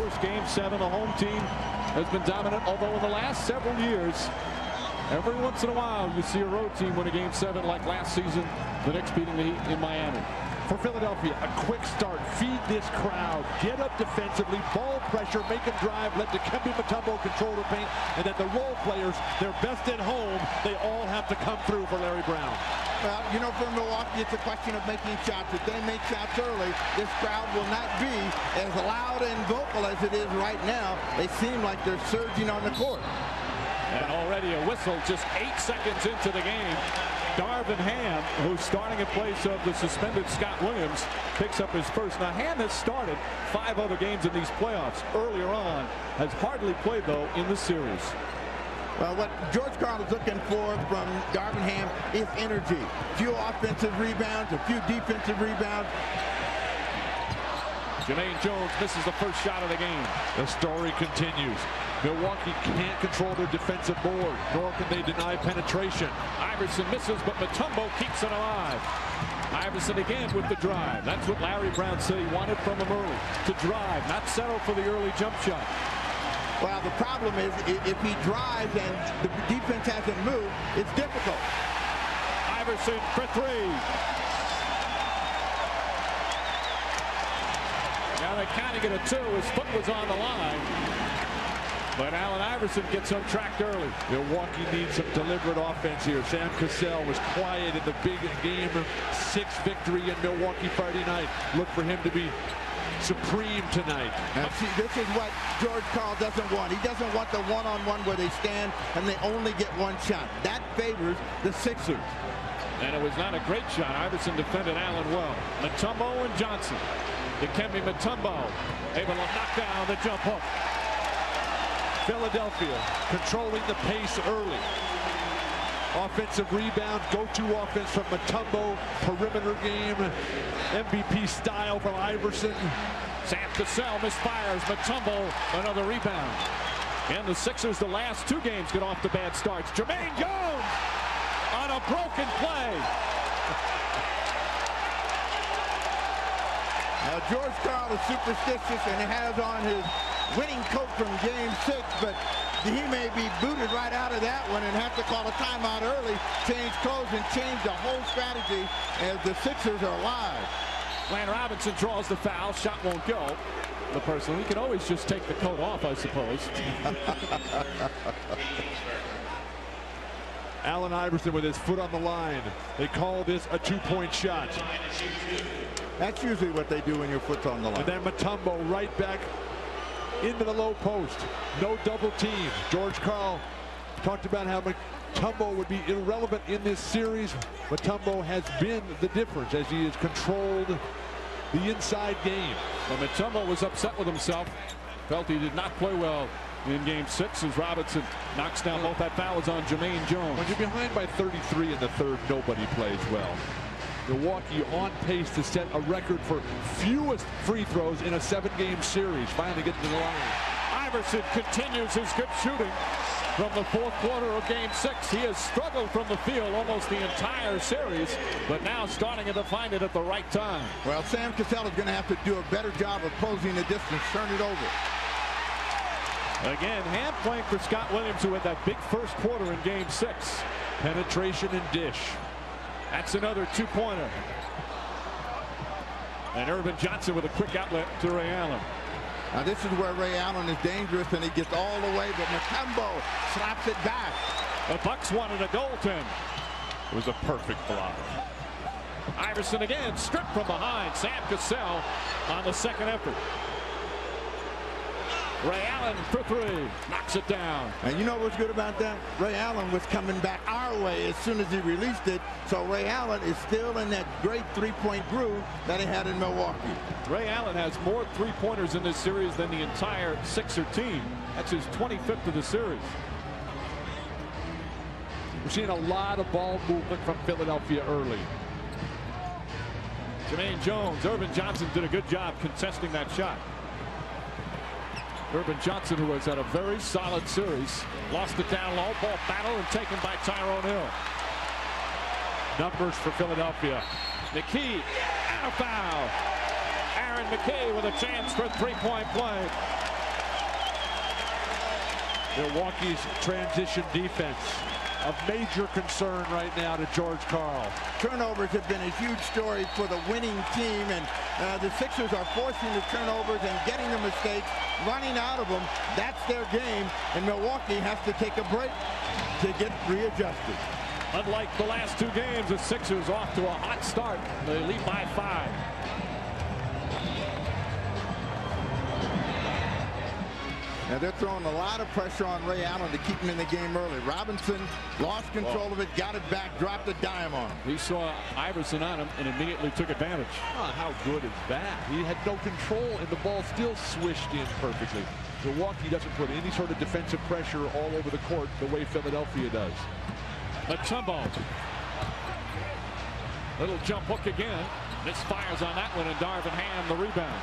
course, Game 7, the home team has been dominant, although in the last several years, every once in a while, you see a road team win a Game 7 like last season, the Knicks beating the Heat in Miami. For Philadelphia, a quick start, feed this crowd, get up defensively, ball pressure, make them drive, let Dikembe Mutombo control the paint, and then the role players, they're best at home, they all have to come through for Larry Brown. Well, you know, for Milwaukee, it's a question of making shots. If they make shots early, this crowd will not be as loud and vocal as it is right now. They seem like they're surging on the court. And already a whistle just 8 seconds into the game. Darvin Ham, who's starting in place of the suspended Scott Williams, picks up his first. Now, Ham has started 5 other games in these playoffs earlier on, has hardly played, though, in the series. Well, what George Karl is looking for from Darvin Ham is energy. A few offensive rebounds, a few defensive rebounds. Jermaine Jones misses the first shot of the game. The story continues. Milwaukee can't control their defensive board, nor can they deny penetration. Iverson misses, but Mutombo keeps it alive. Iverson again with the drive. That's what Larry Brown said he wanted from him early, to drive, not settle for the early jump shot. Well, the problem is if he drives and the defense hasn't moved, it's difficult. Iverson for 3. Now they kind of get a 2. His foot was on the line. But Allen Iverson gets untracked early. Milwaukee needs some deliberate offense here. Sam Cassell was quiet in the big Game 6 victory in Milwaukee Friday night. Look for him to be supreme tonight. Now, see, this is what George Karl doesn't want. He doesn't want the one-on-one where they stand and they only get one shot. That favors the Sixers. And it was not a great shot. Iverson defended Allen well. Mutombo and Johnson. Dikembe Mutombo able to knock down the jump hook. Philadelphia controlling the pace early. Offensive rebound, go-to offense from Mutombo, perimeter game, MVP style from Iverson. Sam Cassell misfires. Mutombo another rebound. And the Sixers, the last 2 games, get off to bad starts. Jermaine Jones on a broken play. Now, George Karl is superstitious and he has on his winning coat from Game 6, but he may be booted right out of that one and have to call a timeout early, change clothes, and change the whole strategy as the Sixers are live. Glenn Robinson draws the foul. Shot won't go. The person, he can always just take the coat off, I suppose. Allen Iverson with his foot on the line. They call this a 2-point shot. That's usually what they do when your foot's on the line. And then Mutombo right back into the low post. No double team. George Karl talked about how Mutombo would be irrelevant in this series. Mutombo has been the difference as he has controlled the inside game. Well, Mutombo was upset with himself. Felt he did not play well in Game 6 as Robinson knocks down both. That foul is on Jermaine Jones. When you're behind by 33 in the third, nobody plays well. Milwaukee on pace to set a record for fewest free throws in a 7-game series. Finally getting to the line. Iverson continues his good shooting from the 4th quarter of Game 6. He has struggled from the field almost the entire series, but now starting to find it at the right time. Well, Sam Cassell is going to have to do a better job of closing the distance, turn it over. Again, Ham playing for Scott Williams, who had that big first quarter in Game 6. Penetration and dish. That's another 2-pointer. And Irvin Johnson with a quick outlet to Ray Allen. Now this is where Ray Allen is dangerous and he gets all the way, but Mutombo slaps it back. The Bucks wanted a goaltend. It was a perfect block. Iverson again, stripped from behind. Sam Cassell on the second effort. Ray Allen for 3, knocks it down. And you know what's good about that? Ray Allen was coming back our way as soon as he released it. So Ray Allen is still in that great 3-point groove that he had in Milwaukee. Ray Allen has more 3-pointers in this series than the entire Sixer team. That's his 25th of the series. We're seeing a lot of ball movement from Philadelphia early. Jermaine Jones, Irvin Johnson did a good job contesting that shot. Irvin Johnson, who has had a very solid series, lost it down low, ball battle and taken by Tyrone Hill. Numbers for Philadelphia. McKee and a foul. Aaron McKee with a chance for a 3-point play. Milwaukee's transition defense, a major concern right now to George Karl. Turnovers have been a huge story for the winning team, and the Sixers are forcing the turnovers and getting the mistakes, running out of them. That's their game, and Milwaukee has to take a break to get readjusted. Unlike the last two games, the Sixers off to a hot start. They lead by 5. Now they're throwing a lot of pressure on Ray Allen to keep him in the game early. Robinson lost control of it, got it back, dropped a dime on him. He saw Iverson on him and immediately took advantage. Oh, how good is that? He had no control, and the ball still swished in perfectly. Milwaukee doesn't put any sort of defensive pressure all over the court the way Philadelphia does. Mutombo. Little jump hook again. Misfires on that one, and Darvin Ham the rebound.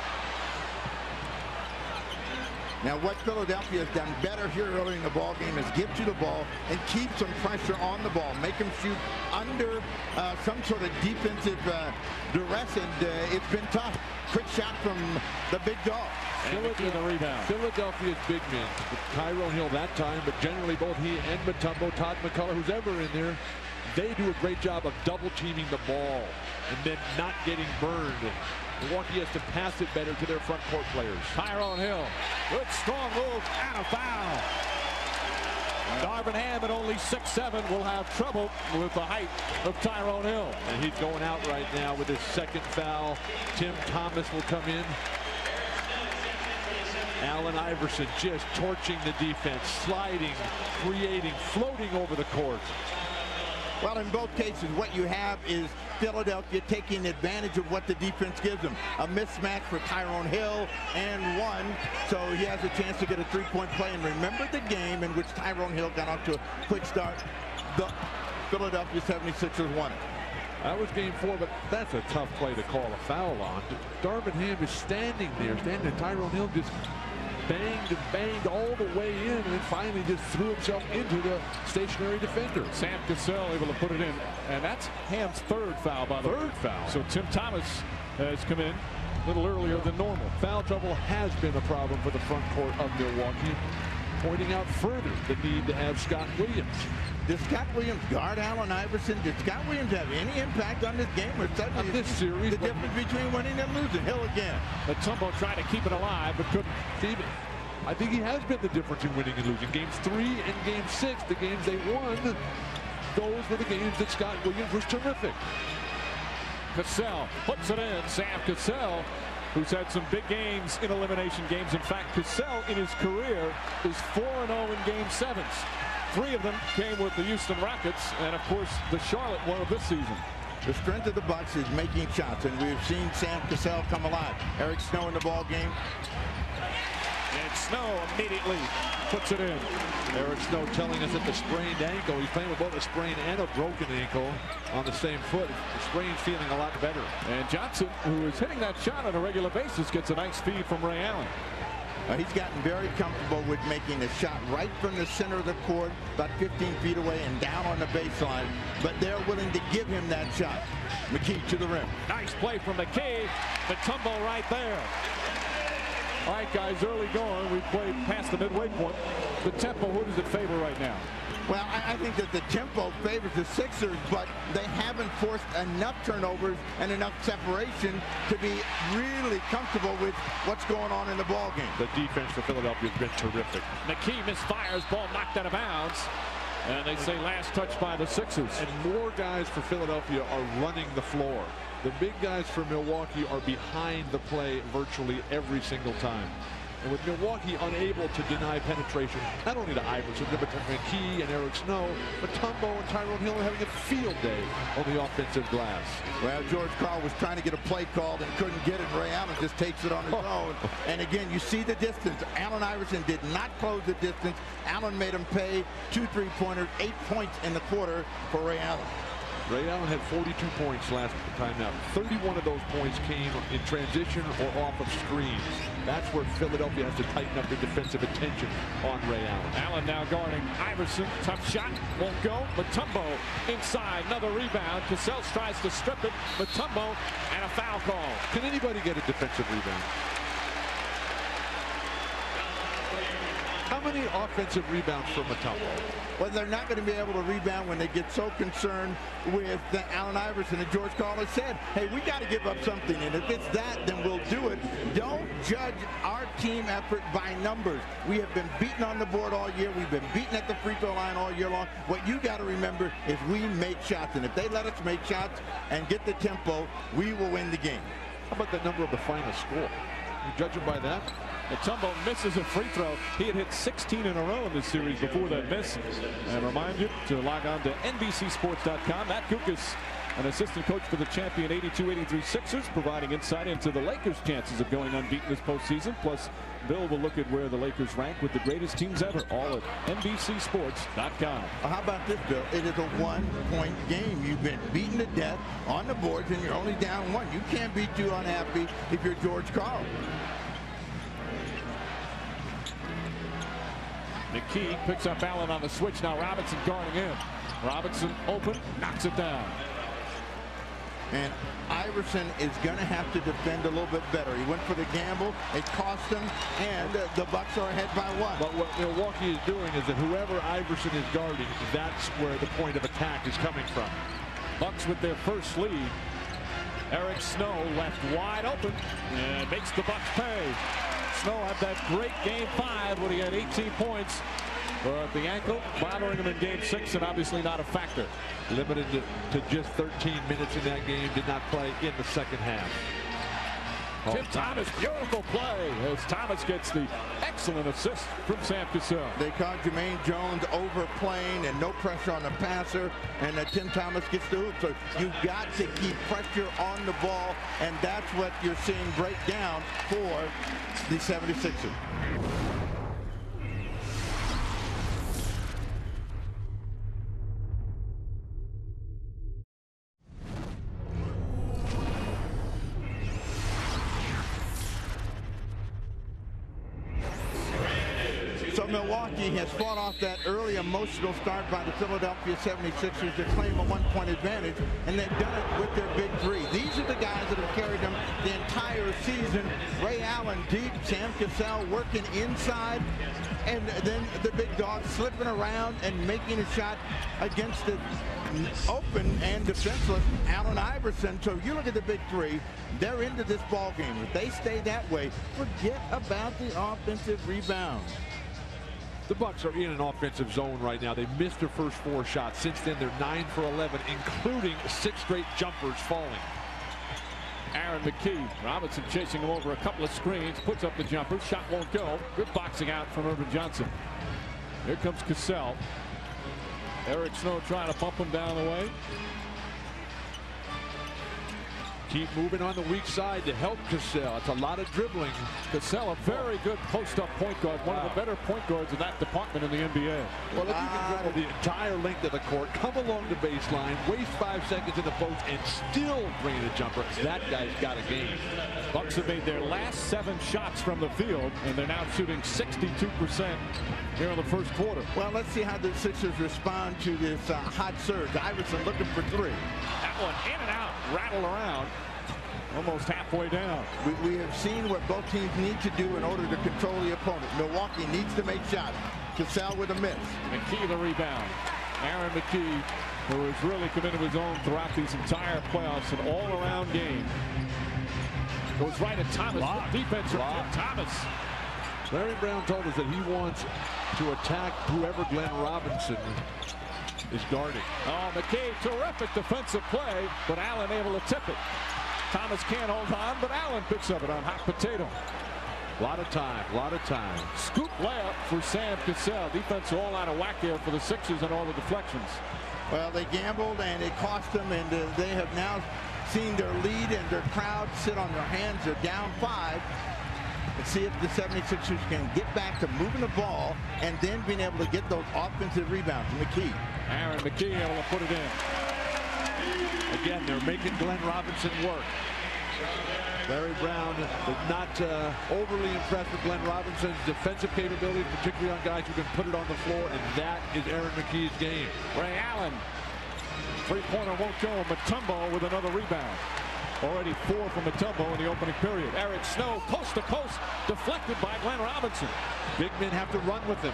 Now what Philadelphia has done better here early in the ball game is get to the ball and keep some pressure on the ball. Make them shoot under some sort of defensive duress, and it's been tough. Quick shot from the big dog. The rebound. Philadelphia's big men, with Tyrone Hill that time, but generally both he and Mutombo, Todd McCullough, who's ever in there, they do a great job of double teaming the ball and then not getting burned. Milwaukee has to pass it better to their front court players. Tyrone Hill, good strong move and a foul. Darvin Ham at only 6'7" will have trouble with the height of Tyrone Hill. And he's going out right now with his second foul. Tim Thomas will come in. Allen Iverson just torching the defense, sliding, creating, floating over the court. Well, in both cases, what you have is Philadelphia taking advantage of what the defense gives them. A mismatch for Tyrone Hill and one, so he has a chance to get a three-point play. And remember the game in which Tyrone Hill got off to a quick start. The Philadelphia 76ers won it. That was game 4, but that's a tough play to call a foul on. Darvin Ham is standing there, Tyrone Hill just banged and banged all the way in, and then finally just threw himself into the stationary defender. Sam Cassell able to put it in, and that's Ham's third foul, by the way. Third foul. So Tim Thomas has come in a little earlier than normal. Foul trouble has been a problem for the front court of Milwaukee, pointing out further the need to have Scott Williams. Does Scott Williams guard Allen Iverson? Did Scott Williams have any impact on this game? Or on this series? The difference between winning and losing. Hill again. Mutombo tried to keep it alive, but couldn't. Steven, I think he has been the difference in winning and losing. Games 3 and game 6, the games they won, those were the games that Scott Williams was terrific. Cassell puts it in. Sam Cassell, who's had some big games in elimination games. In fact, Cassell in his career is 4-0 in game 7s. 3 of them came with the Houston Rockets, and of course the Charlotte one of this season. The strength of the Bucks is making shots, and we've seen Sam Cassell come alive. Eric Snow in the ball game. And Snow immediately puts it in. Eric Snow telling us that the sprained ankle, he's playing with both a sprained and a broken ankle on the same foot. The sprain's feeling a lot better. And Johnson, who is hitting that shot on a regular basis, gets a nice feed from Ray Allen. He's gotten very comfortable with making a shot right from the center of the court, about 15 feet away and down on the baseline. But they're willing to give him that shot. McKee to the rim. Nice play from McKee. Mutombo right there. All right, guys, early going. We played past the midway point. The tempo, who does it favor right now? Well, I think that the tempo favors the Sixers, but they haven't forced enough turnovers and enough separation to be really comfortable with what's going on in the ball game. The defense for Philadelphia has been terrific. McKee misfires, ball knocked out of bounds. And they say last touch by the Sixers. And more guys for Philadelphia are running the floor. The big guys for Milwaukee are behind the play virtually every single time. And with Milwaukee unable to deny penetration, not only to Iverson, but to McKee and Eric Snow, but Mutombo and Tyrone Hill are having a field day on the offensive glass. Well, George Karl was trying to get a play called and couldn't get it. Ray Allen just takes it on his own. And again, you see the distance. Allen Iverson did not close the distance. Allen made him pay 2 3-pointers, 8 points in the quarter for Ray Allen. Ray Allen had 42 points last time out. 31 of those points came in transition or off of screens. That's where Philadelphia has to tighten up their defensive attention on Ray Allen. Allen now guarding Iverson. Tough shot. Won't go. Mutombo inside. Another rebound. Cassell tries to strip it. Mutombo and a foul call. Can anybody get a defensive rebound? How many offensive rebounds from Mutombo? Well, they're not going to be able to rebound when they get so concerned with Allen Iverson. And George Karl has said, hey, we got to give up something. And if it's that, then we'll do it. Don't judge our team effort by numbers. We have been beaten on the board all year. We've been beaten at the free throw line all year long. What you got to remember is we make shots. And if they let us make shots and get the tempo, we will win the game. How about the number of the final score? You judge them by that? Mutombo misses a free throw. He had hit 16 in a row in this series before that miss. And remind you to log on to NBCSports.com. Matt Kukas, an assistant coach for the champion 82-83 Sixers, providing insight into the Lakers' chances of going unbeaten this postseason. Plus, Bill will look at where the Lakers rank with the greatest teams ever, all at NBCSports.com. Well, how about this, Bill? It is a one-point game. You've been beaten to death on the boards, and you're only down one. You can't be too unhappy if you're George Karl. McKee picks up Allen on the switch. Now Robinson guarding him. Robinson open, knocks it down. And Iverson is going to have to defend a little bit better. He went for the gamble. It cost him, and the Bucks are ahead by one. But what Milwaukee is doing is that whoever Iverson is guarding, that's where the point of attack is coming from. Bucks with their first lead. Eric Snow left wide open and makes the Bucks pay. Snow had that great game 5 when he had 18 points. But the ankle bothering him in game 6 and obviously not a factor. Limited to just 13 minutes in that game. Did not play in the second half. Tim Thomas, beautiful play as Thomas gets the excellent assist from Sam Cassell. They caught Jermaine Jones overplaying and no pressure on the passer, and Tim Thomas gets the hoop. So you've got to keep pressure on the ball, and that's what you're seeing break down for the 76ers. So Milwaukee has fought off that early emotional start by the Philadelphia 76ers to claim a one-point advantage, and they've done it with their big three. These are the guys that have carried them the entire season. Ray Allen deep, Sam Cassell working inside, and then the big dog slipping around and making a shot against the open and defenseless Allen Iverson. So you look at the big three, they're into this ball game. If they stay that way, forget about the offensive rebound. The Bucks are in an offensive zone right now. They missed their first 4 shots. Since then, they're 9 for 11, including 6 straight jumpers falling. Aaron McKee, Robinson chasing him over a couple of screens, puts up the jumper, shot won't go. Good boxing out from Irvin Johnson. Here comes Cassell. Eric Snow trying to pump him down the way. Keep moving on the weak side to help Cassell. It's a lot of dribbling. Cassell, a very good post-up point guard. One of the better point guards in that department in the NBA. Well, if you can dribble the entire length of the court, come along the baseline, waste 5 seconds in the post, and still bring in a jumper, that guy's got a game. Bucks have made their last 7 shots from the field, and they're now shooting 62% here in the first quarter. Well, let's see how the Sixers respond to this hot surge. Iverson looking for 3. That one in and out, rattle around. Almost halfway down. We have seen what both teams need to do in order to control the opponent. Milwaukee needs to make shots. Cassell with a miss. McKee the rebound. Aaron McKee, who has really come into his own throughout these entire playoffs, an all-around game. Goes right at Thomas. Defense from Thomas. Larry Brown told us that he wants to attack whoever Glenn Robinson is guarding. Oh, McKee, terrific defensive play, but Allen able to tip it. Thomas can't hold on, but Allen picks up it on hot potato. A lot of time, a lot of time. Scoop layup for Sam Cassell. Defense all out of whack here for the Sixers and all the deflections. Well, they gambled and it cost them, and they have now seen their lead and their crowd sit on their hands. They're down 5. Let's see if the 76ers can get back to moving the ball and then being able to get those offensive rebounds. McKee. Aaron McKee able to put it in. Again, they're making Glenn Robinson work. Larry Brown is not overly impressed with Glenn Robinson's defensive capability, particularly on guys who can put it on the floor, and that is Aaron McKee's game. Ray Allen, three-pointer won't go. Mutombo with another rebound. Already 4 from Mutombo in the opening period. Eric Snow, coast to coast, deflected by Glenn Robinson. Big men have to run with him.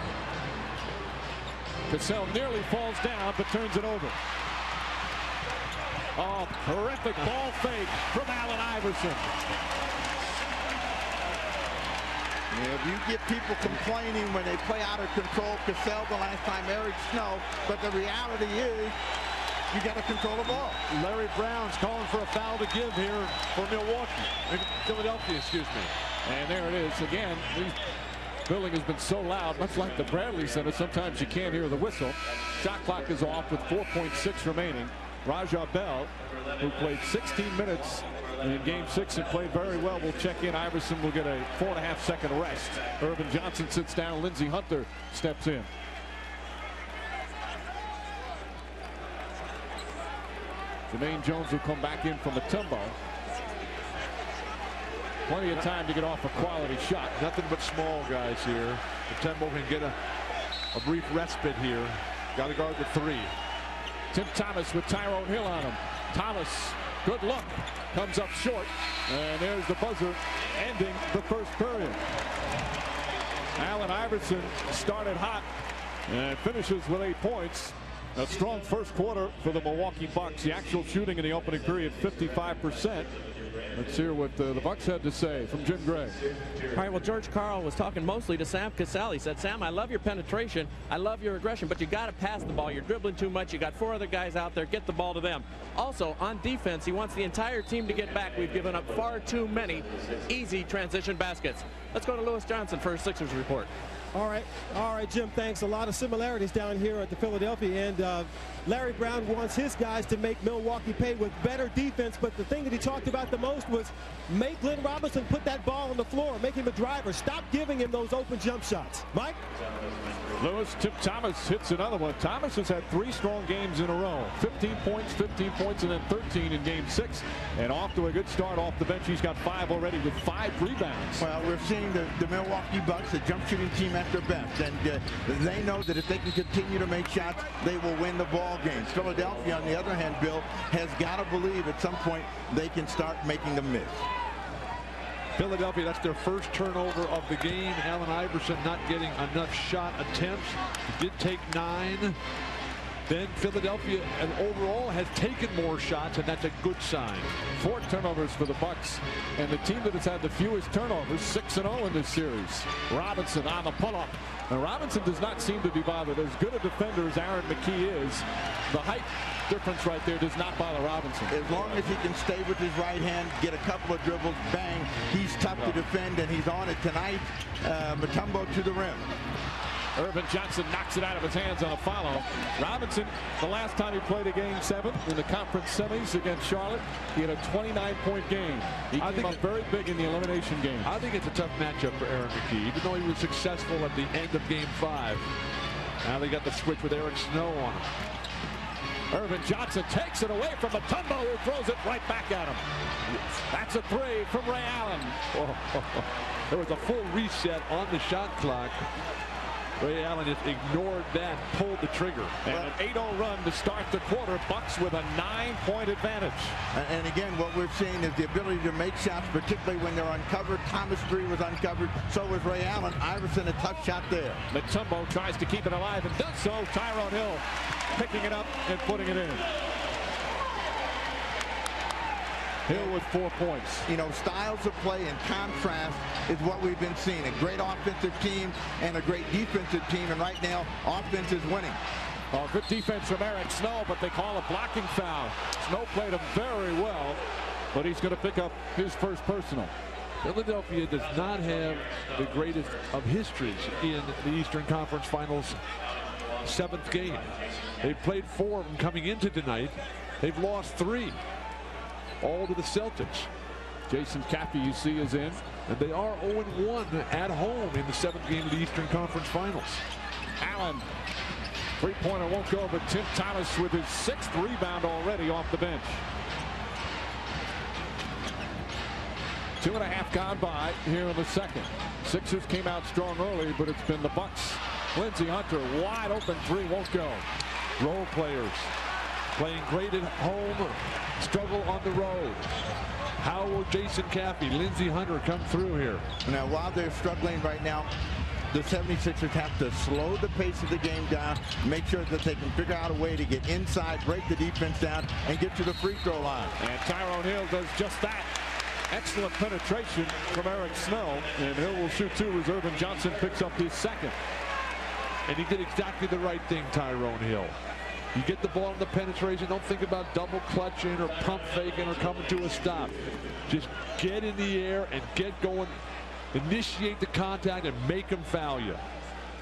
Cassell nearly falls down, but turns it over. Oh, terrific ball fake from Allen Iverson. Yeah, if you get people complaining when they play out of control, Cassell the last time, Eric Snow, but the reality is you got to control the ball. Larry Brown's calling for a foul to give here for Philadelphia, excuse me. And there it is again. The building has been so loud, much like the Bradley Center, sometimes you can't hear the whistle. Shot clock is off with 4.6 remaining. Raja Bell, who played 16 minutes in game 6 and played very well, will check in. Iverson will get a 4.5-second rest. Irvin Johnson sits down. Lindsey Hunter steps in. Jermaine Jones will come back in from Mutombo. Plenty of time to get off a quality shot. Nothing but small guys here. Mutombo can get a brief respite here. Got to guard the 3. Tim Thomas with Tyrone Hill on him. Thomas, good look, comes up short, and there's the buzzer ending the first period. Allen Iverson started hot and finishes with 8 points. A strong first quarter for the Milwaukee Bucks. The actual shooting in the opening period, 55%. Let's hear what the Bucks had to say from Jim Gray. All right, well, George Karl was talking mostly to Sam Cassell. He said, Sam, I love your penetration. I love your aggression, but you got to pass the ball. You're dribbling too much. You got 4 other guys out there. Get the ball to them. Also, on defense, he wants the entire team to get back. We've given up far too many easy transition baskets. Let's go to Lewis Johnson for his Sixers report. All right, Jim, thanks. A lot of similarities down here at the Philadelphia end. Larry Brown wants his guys to make Milwaukee pay with better defense, but the thing that he talked about the most was make Glenn Robinson put that ball on the floor, make him a driver. Stop giving him those open jump shots. Mike? Lewis, Tim Thomas hits another one. Thomas has had 3 strong games in a row. 15 points, and then 13 in game 6. And off to a good start off the bench. He's got 5 already with 5 rebounds. Well, we're seeing the Milwaukee Bucks, the jump shooting team at their best. And they know that if they can continue to make shots, they will win the ball games. Philadelphia, on the other hand, Bill, has got to believe at some point they can start making them miss. Philadelphia, that's their first turnover of the game. Allen Iverson not getting enough shot attempts. He did take 9. Then Philadelphia and overall has taken more shots, and that's a good sign. 4 turnovers for the Bucks, and the team that has had the fewest turnovers, 6-0 in this series. Robinson on the pull-up. And Robinson does not seem to be bothered. As good a defender as Aaron McKee is, the height difference right there does not bother Robinson. As long as he can stay with his right hand, get a couple of dribbles, bang, he's tough to defend, and he's on it tonight. Mutombo to the rim. Irvin Johnson knocks it out of his hands on a follow. Robinson, the last time he played a game 7 in the conference semis against Charlotte, he had a 29-point game. He came up very big in the elimination game. I think it's a tough matchup for Aaron McKee, even though he was successful at the end of game 5. Now they got the switch with Eric Snow on him. Irvin Johnson takes it away from Mutombo, who throws it right back at him. That's a 3 from Ray Allen. There was a full reset on the shot clock. Ray Allen just ignored that, pulled the trigger. And an 8-0 run to start the quarter. Bucks with a 9-point advantage. And again, what we're seeing is the ability to make shots, particularly when they're uncovered. Thomas 3 was uncovered. So was Ray Allen. Iverson, a tough shot there. Mutombo tries to keep it alive and does so. Tyrone Hill picking it up and putting it in. Hill with 4 points. You know, styles of play and contrast is what we've been seeing. A great offensive team and a great defensive team. And right now, offense is winning. Oh, good defense from Eric Snow, but they call a blocking foul. Snow played him very well, but he's going to pick up his first personal. Philadelphia does not have the greatest of histories in the Eastern Conference Finals 7th game. They've played 4 of them coming into tonight. They've lost 3. All to the Celtics. Jason Caffey, you see, is in. And they are 0-1 at home in the 7th game of the Eastern Conference Finals. Allen, 3-pointer won't go, but Tim Thomas with his 6th rebound already off the bench. 2.5 gone by here in the second. Sixers came out strong early, but it's been the Bucks. Lindsey Hunter, wide open 3, won't go. Role players playing great at home, struggle on the road. How will Jason Caffey, Lindsey Hunter come through here? Now, while they're struggling right now, the 76ers have to slow the pace of the game down, make sure that they can figure out a way to get inside, break the defense down, and get to the free throw line. And Tyrone Hill does just that. Excellent penetration from Eric Snow, and Hill will shoot two as Irvin Johnson picks up his second. And he did exactly the right thing, Tyrone Hill. You get the ball in the penetration, don't think about double clutching or pump faking or coming to a stop. Just get in the air and get going, initiate the contact and make them foul you.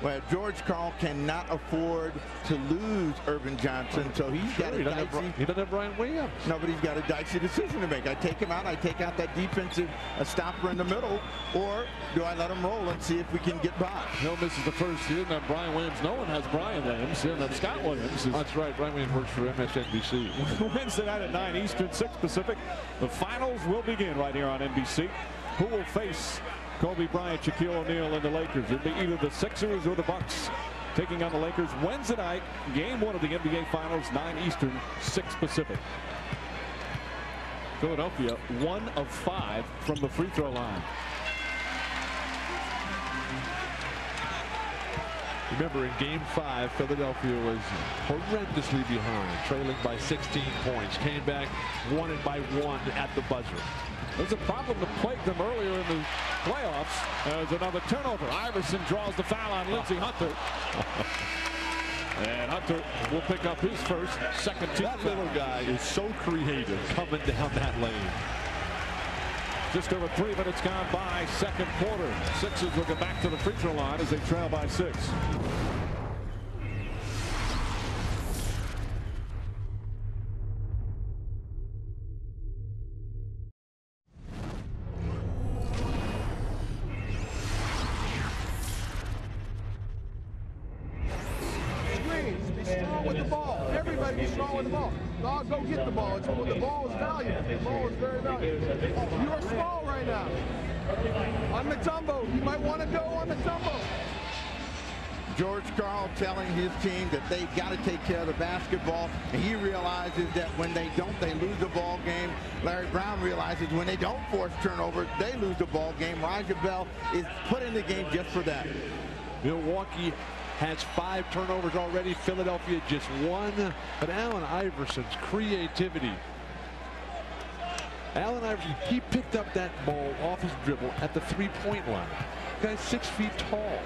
Well, George Karl cannot afford to lose Irvin Johnson, so he's got a dicey. He doesn't have Brian Williams. No, but he's got a dicey decision to make. I take him out, I take out that defensive stopper in the middle, or do I let him roll and see if we can get by? Hill misses the first. He didn't have Brian Williams. No one has Brian Williams. He doesn't have Scott Williams. That's right. Brian Williams works for MSNBC. Wednesday night at 9 Eastern, 6 Pacific. The finals will begin right here on NBC. Who will face Kobe Bryant, Shaquille O'Neal, and the Lakers? It'll be either the Sixers or the Bucks taking on the Lakers Wednesday night. Game 1 of the NBA Finals, 9 Eastern, 6 Pacific. Philadelphia 1 of 5 from the free throw line. Remember, in Game 5, Philadelphia was horrendously behind, trailing by 16 points. Came back, won it by 1 at the buzzer. There's a problem that plagued them earlier in the playoffs. There's another turnover. Iverson draws the foul on Lindsey Hunter. And Hunter will pick up his first, second team. That little guy is so creative coming down that lane. Just over 3 minutes gone by, second quarter. Sixers will get back to the free throw line as they trail by 6. Go get the ball. The ball is valuable. The ball is very valuable. You are small right now. On Mutombo. You might want to go on Mutombo. George Karl telling his team that they've got to take care of the basketball, and he realizes that when they don't, they lose the ball game. Larry Brown realizes when they don't force turnover, they lose the ball game. Raja Bell is put in the game just for that. Milwaukee has 5 turnovers already. Philadelphia just 1. But Allen Iverson's creativity. Allen Iverson, he picked up that ball off his dribble at the 3-point line. The guy's 6 feet tall.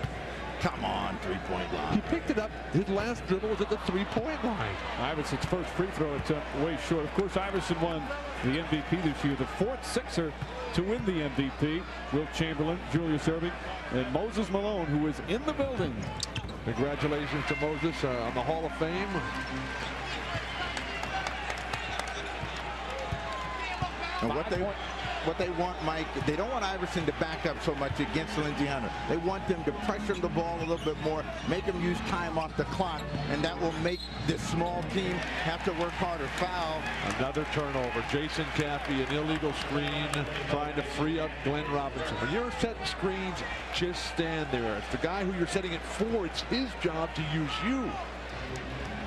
Come on, 3-point line. He picked it up. His last dribble was at the 3-point line. Iverson's first free throw attempt way short. Of course, Iverson won the MVP this year. The 4th Sixer to win the MVP. Wilt Chamberlain, Julius Erving, and Moses Malone, who is in the building. Congratulations to Moses on the Hall of Fame. And what they want, Mike, they don't want Iverson to back up so much against Lindsey Hunter. They want them to pressure the ball a little bit more, make them use time off the clock, and that will make this small team have to work harder. Foul. Another turnover. Jason Caffey, an illegal screen, trying to free up Glenn Robinson. When you're setting screens, just stand there. It's the guy who you're setting it for. It's his job to use you.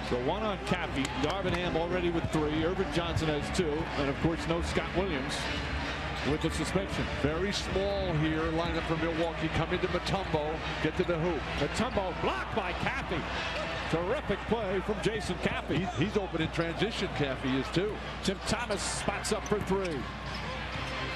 So 1 on Caffey. Darvin Ham already with 3. Irvin Johnson has 2. And, of course, no Scott Williams with the suspension. Very small here. Lineup for Milwaukee. Come into Mutombo. Get to the hoop. Mutombo blocked by Caffey. Terrific play from Jason Caffey. He's open in transition. Caffey is too. Tim Thomas spots up for 3.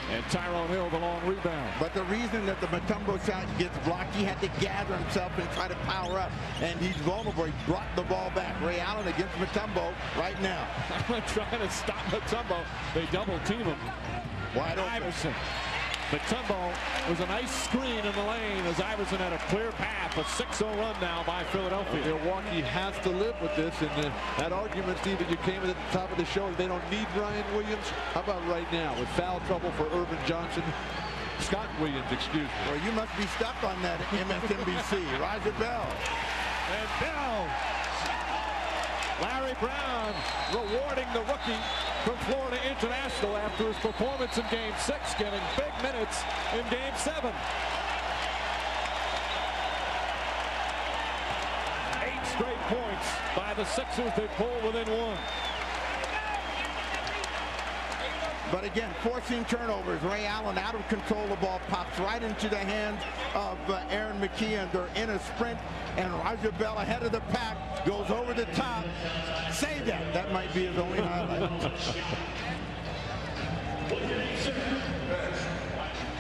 And Tyrone Hill, the long rebound. But the reason that the Mutombo shot gets blocked, he had to gather himself and try to power up. And he's vulnerable. He brought the ball back. Ray Allen against Mutombo right now. Trying to stop Mutombo. They double team him. Wide open. Iverson. Mutombo was a nice screen in the lane as Iverson had a clear path. A 6-0 run now by Philadelphia. Milwaukee has to live with this. And that argument, Steve, that you came at the top of the show, they don't need Brian Williams. How about right now with foul trouble for Irvin Johnson? Scott Williams, excuse me. Well, you must be stuck on that MSNBC. Raja Bell. And Bell. Larry Brown rewarding the rookie from Florida International after his performance in Game 6, getting big minutes in Game 7. 8 straight points by the Sixers. They pull within 1. But again, forcing turnovers. Ray Allen out of control. The ball pops right into the hands of Aaron McKee, and they're in a sprint. And Raja Bell ahead of the pack goes over the top. Say that. That might be his only highlight.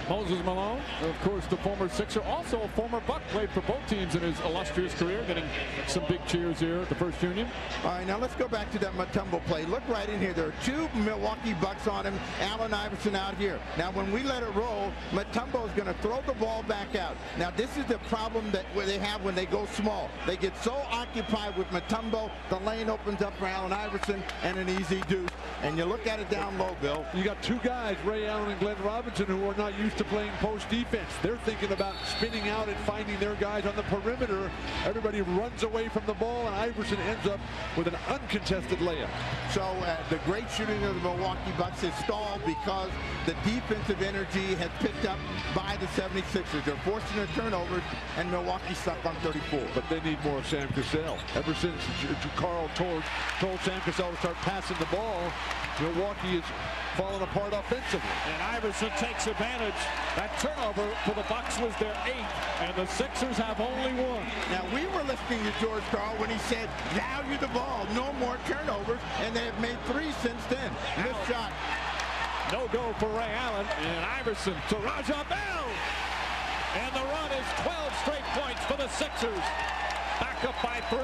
Moses Malone, of course, the former Sixer, also a former Buck, played for both teams in his illustrious career, getting some big cheers here at the First Union. All right, now let's go back to that Mutombo play. Look right in here. There are two Milwaukee Bucks on him. Allen Iverson out here. Now, when we let it roll, Mutombo is going to throw the ball back out. Now, this is the problem that they have when they go small. They get so occupied with Mutombo, the lane opens up for Allen Iverson, and an easy deuce. And you look at it down low, Bill. You got two guys, Ray Allen and Glenn Robinson, who are not used to playing post defense. They're thinking about spinning out and finding their guys on the perimeter. Everybody runs away from the ball, and Iverson ends up with an uncontested layup. So the great shooting of the Milwaukee Bucks has stalled because the defensive energy has picked up by the 76ers. They're forcing their turnovers, and Milwaukee's stuck on 34. But they need more of Sam Cassell. Ever since Carl told Sam Cassell to start passing the ball, Milwaukee is falling apart offensively. And Iverson takes advantage. That turnover for the Bucks was their 8th, and the Sixers have only 1. Now, we were listening to George Karl when he said, value the ball, no more turnovers, and they have made 3 since then. This shot. No go for Ray Allen, and Iverson to Raja Bell. And the run is 12 straight points for the Sixers. Back up by 3.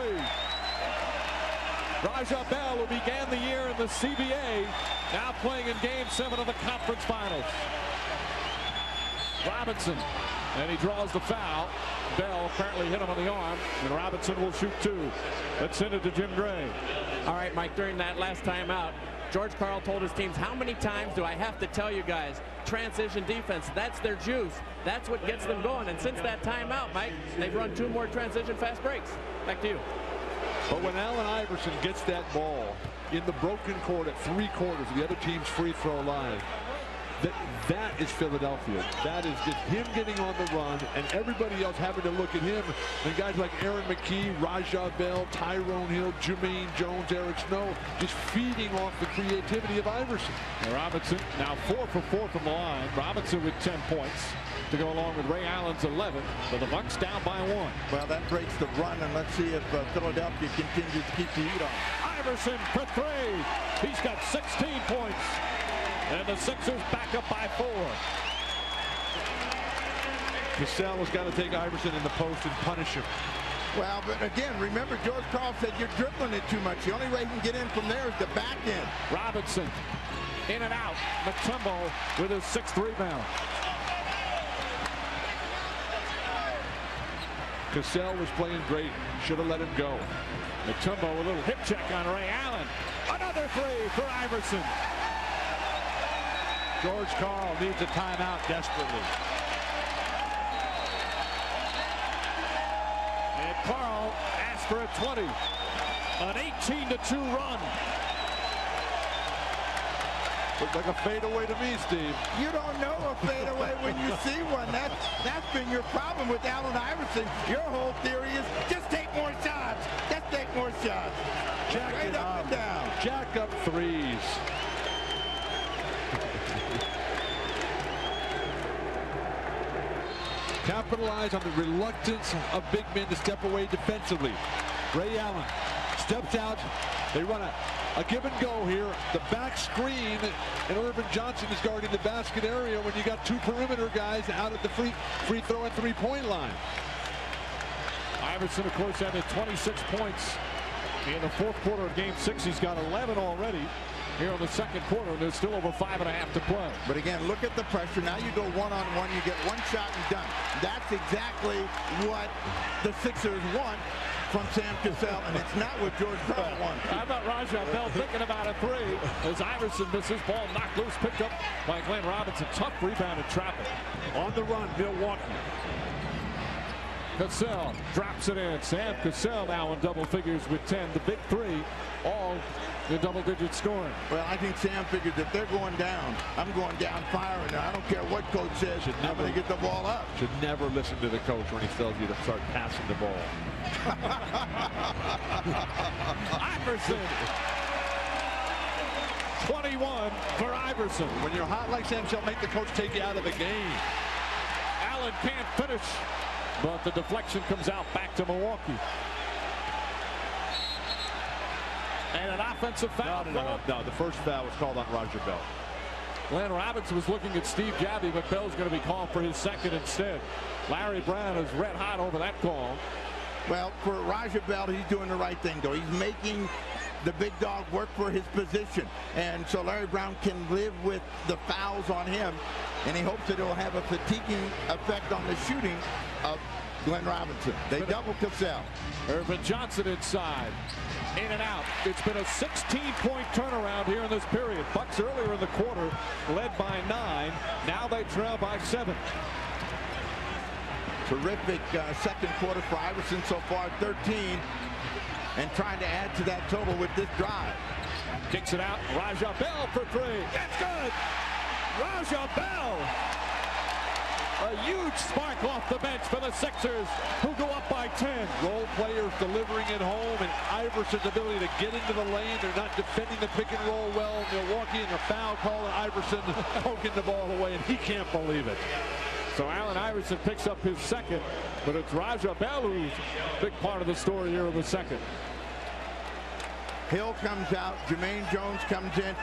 Raja Bell, who began the year in the CBA, now playing in Game 7 of the conference finals. Robinson, and he draws the foul. Bell apparently hit him on the arm, and Robinson will shoot 2. Let's send it to Jim Gray. All right, Mike, during that last timeout, George Karl told his teams, how many times do I have to tell you guys, transition defense, that's their juice. That's what gets them going. And since that timeout, Mike, they've run 2 more transition fast breaks. Back to you. But when Allen Iverson gets that ball in the broken court at 3/4 of the other team's free throw line, that is Philadelphia. That is just him getting on the run and everybody else having to look at him. And guys like Aaron McKee, Raja Bell, Tyrone Hill, Jermaine Jones, Eric Snow, just feeding off the creativity of Iverson. And Robinson now 4 for 4 from the line. Robinson with 10 points to go along with Ray Allen's 11. But the Bucks down by 1. Well, that breaks the run, and let's see if Philadelphia continues to keep the heat on. Iverson for 3. He's got 16 points. And the Sixers back up by 4. Cassell has got to take Iverson in the post and punish him. Well, but again, remember George Karl said you're dribbling it too much. The only way he can get in from there is the back end. Robinson in and out. Mutombo with his 6th rebound. Cassell was playing great. Should have let him go. Mutombo with a little hip check on Ray Allen. Another 3 for Iverson. George Karl needs a timeout desperately. And Karl asked for a 20. An 18-2 run. Looked like a fadeaway to me, Steve. You don't know a fadeaway when you see one. That's been your problem with Allen Iverson. Your whole theory is just take more shots. Just take more shots. Jack Straight up and down. Jack up 3s. Capitalize on the reluctance of big men to step away defensively. Ray Allen steps out. They run a give and go here. The back screen, and Irvin Johnson is guarding the basket area when you got 2 perimeter guys out at the free throw and 3-point line. Iverson, of course, had 26 points in the 4th quarter of Game 6. He's got 11 already here in the 2nd quarter, and there's still over 5.5 to play. But again, look at the pressure. Now you go one-on-one, you get 1 shot and done. That's exactly what the Sixers want from Sam Cassell, and it's not what George Karl wants. How about Raja Bell thinking about a 3 as Iverson misses, ball knocked loose, picked up by Glenn Robinson. Tough rebound and traffic. On the run, Milwaukee. Cassell drops it in. Sam Cassell now in double figures with 10. The big 3, all in double-digit scoring. Well, I think Sam figures if they're going down, I'm going down firing. I don't care what coach says. I'm going to get the ball up. Should never listen to the coach when he tells you to start passing the ball. Iverson 21 for Iverson. When you're hot like Sam, she'll make the coach take you out of the game. Allen can't finish, but the deflection comes out back to Milwaukee. And an offensive foul. No, the first foul was called on Roger Bell. Glenn Robinson was looking at Steve Gabbey, but Bell's going to be called for his second instead. Larry Brown is red hot over that call. Well, for Roger Bell, he's doing the right thing, though. He's making the big dog work for his position. And so Larry Brown can live with the fouls on him, and he hopes that it will have a fatiguing effect on the shooting of Glenn Robinson. They double Cassell. Irvin Johnson inside. In and out. It's been a 16-point turnaround here in this period. Bucks earlier in the quarter led by 9. Now they trail by 7. Terrific second quarter for Iverson so far, 13. And trying to add to that total with this drive. Kicks it out. Raja Bell for 3. That's good. Raja Bell. A huge spark off the bench for the Sixers, who go up by 10. Role players delivering at home, and Iverson's ability to get into the lane. They're not defending the pick and roll well. Milwaukee in a foul call, and Iverson poking the ball away, and he can't believe it. So Allen Iverson picks up his second, but it's Raja Bell who's a big part of the story here in the second. Hill comes out, Jermaine Jones comes in,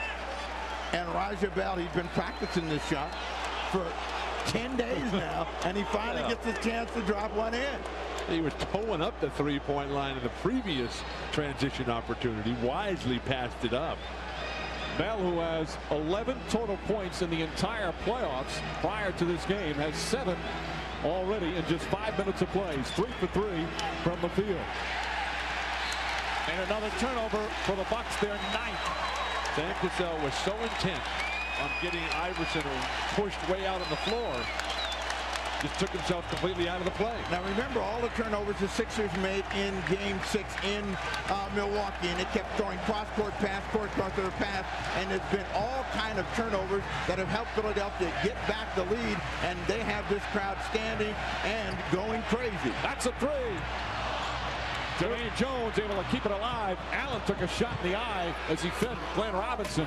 and Raja Bell, he's been practicing this shot for 10 days now, and he finally gets his chance to drop one in. He was towing up the three-point line in the previous transition opportunity, wisely passed it up. Bell, who has 11 total points in the entire playoffs prior to this game, has 7 already in just 5 minutes of play. He's 3 for 3 from the field. And another turnover for the Bucks, their 9th. Sam Cassell was so intent on getting Iverson pushed way out on the floor, just took himself completely out of the play. Now remember, all the turnovers the Sixers made in Game 6 in Milwaukee, and they kept throwing cross-court pass, court-court pass, and there's been all kind of turnovers that have helped Philadelphia get back the lead, and they have this crowd standing and going crazy. That's a 3. Jermaine Jones able to keep it alive. Allen took a shot in the eye as he fed Glenn Robinson.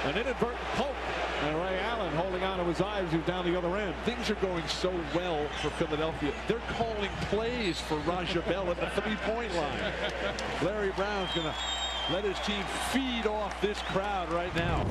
An inadvertent poke, and Ray Allen holding on to his eye as he's down the other end. Things are going so well for Philadelphia. They're calling plays for Raja Bell at the three-point line. Larry Brown's going to let his team feed off this crowd right now.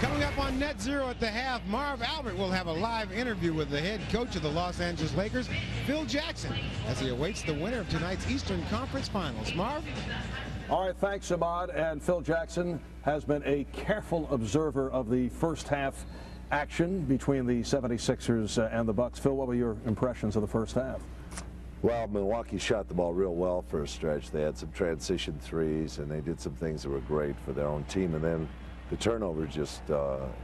Coming up on Net Zero at the half, Marv Albert will have a live interview with the head coach of the Los Angeles Lakers, Phil Jackson, as he awaits the winner of tonight's Eastern Conference Finals. Marv? All right, thanks, Ahmad. And Phil Jackson has been a careful observer of the first half action between the 76ers and the Bucks. Phil, what were your impressions of the first half? Well, Milwaukee shot the ball real well for a stretch. They had some transition threes, and they did some things that were great for their own team. And then the turnover just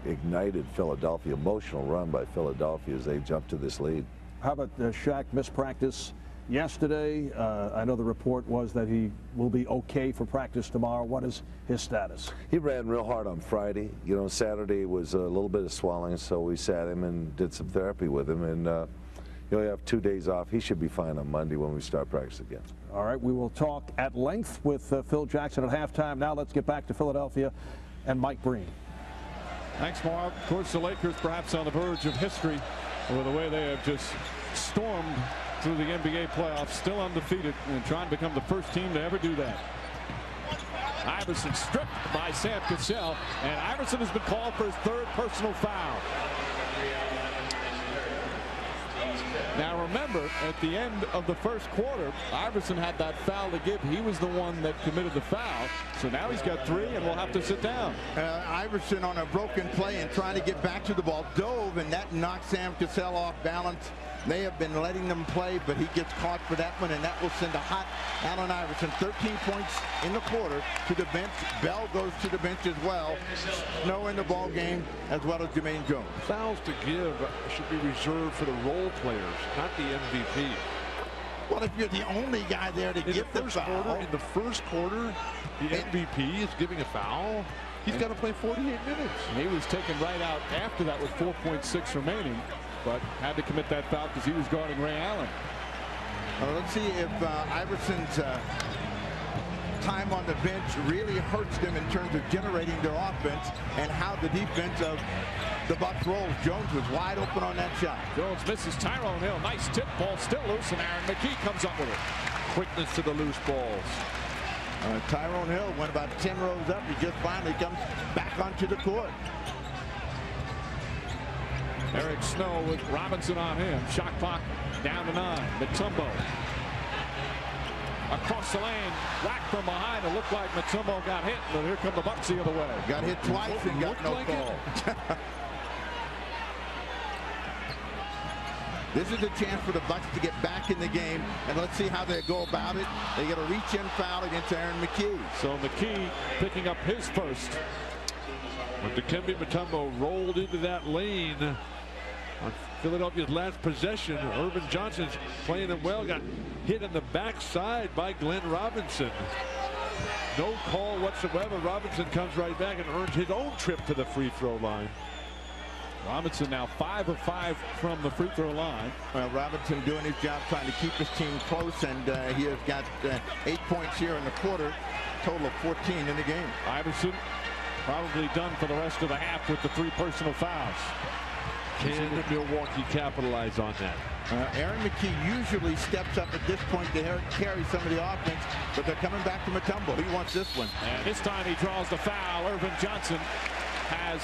ignited Philadelphia. Emotional run by Philadelphia as they jumped to this lead. How about Shaq missed practice yesterday? I know the report was that he will be okay for practice tomorrow. What is his status? He ran real hard on Friday. You know, Saturday was a little bit of swelling, so we sat him and did some therapy with him. And he'll have 2 days off. He should be fine on Monday when we start practice again. All right, we will talk at length with Phil Jackson at halftime. Now let's get back to Philadelphia and Mike Breen. Thanks, Marv. Of course, the Lakers perhaps on the verge of history with the way they have just stormed through the NBA playoffs, still undefeated, and trying to become the first team to ever do that. Iverson stripped by Sam Cassell, and Iverson has been called for his 3rd personal foul. Now remember, at the end of the first quarter, Iverson had that foul to give. He was the one that committed the foul. So now he's got 3 and will have to sit down. Iverson on a broken play and trying to get back to the ball, dove, and that knocked Sam Cassell off balance. They have been letting them play, but he gets caught for that one, and that will send a hot Allen Iverson. 13 points in the quarter to the bench. Bell goes to the bench as well. Snow in the ball game, as well as Jermaine Jones. Fouls to give should be reserved for the role players, not the MVP. Well, if you're the only guy there to give the foul. In the first quarter, the MVP is giving a foul. He's got to play 48 minutes. He was taken right out after that with 4.6 remaining, but had to commit that foul because he was guarding Ray Allen. Let's see if Iverson's time on the bench really hurts them in terms of generating their offense and how the defense of the Bucks rolls. Jones was wide open on that shot. Jones misses. Tyrone Hill, nice tip ball, still loose, and Aaron McKee comes up with it. Quickness to the loose balls. Tyrone Hill went about 10 rows up. He just finally comes back onto the court. Eric Snow with Robinson on him. Shot clock down to 9. Mutombo across the lane, whacked from behind. It looked like Mutombo got hit, but here come the Bucks the other way. Got hit twice and got no call. This is a chance for the Bucks to get back in the game, and let's see how they go about it. They get a reach-in foul against Aaron McKee. So McKee picking up his first. When Dikembe Mutombo rolled into that lane on Philadelphia's last possession, Irvin Johnson's playing him well, got hit in the backside by Glenn Robinson. No call whatsoever. Robinson comes right back and earns his own trip to the free throw line. Robinson now 5 of 5 from the free throw line. Well, Robinson doing his job trying to keep his team close, and he has got 8 points here in the quarter, total of 14 in the game. Iverson probably done for the rest of the half with the 3 personal fouls. Can Milwaukee capitalize on that? Aaron McKee usually steps up at this point to carry some of the offense, but they're coming back to Mutombo. He wants this one. And this time he draws the foul. Irvin Johnson has,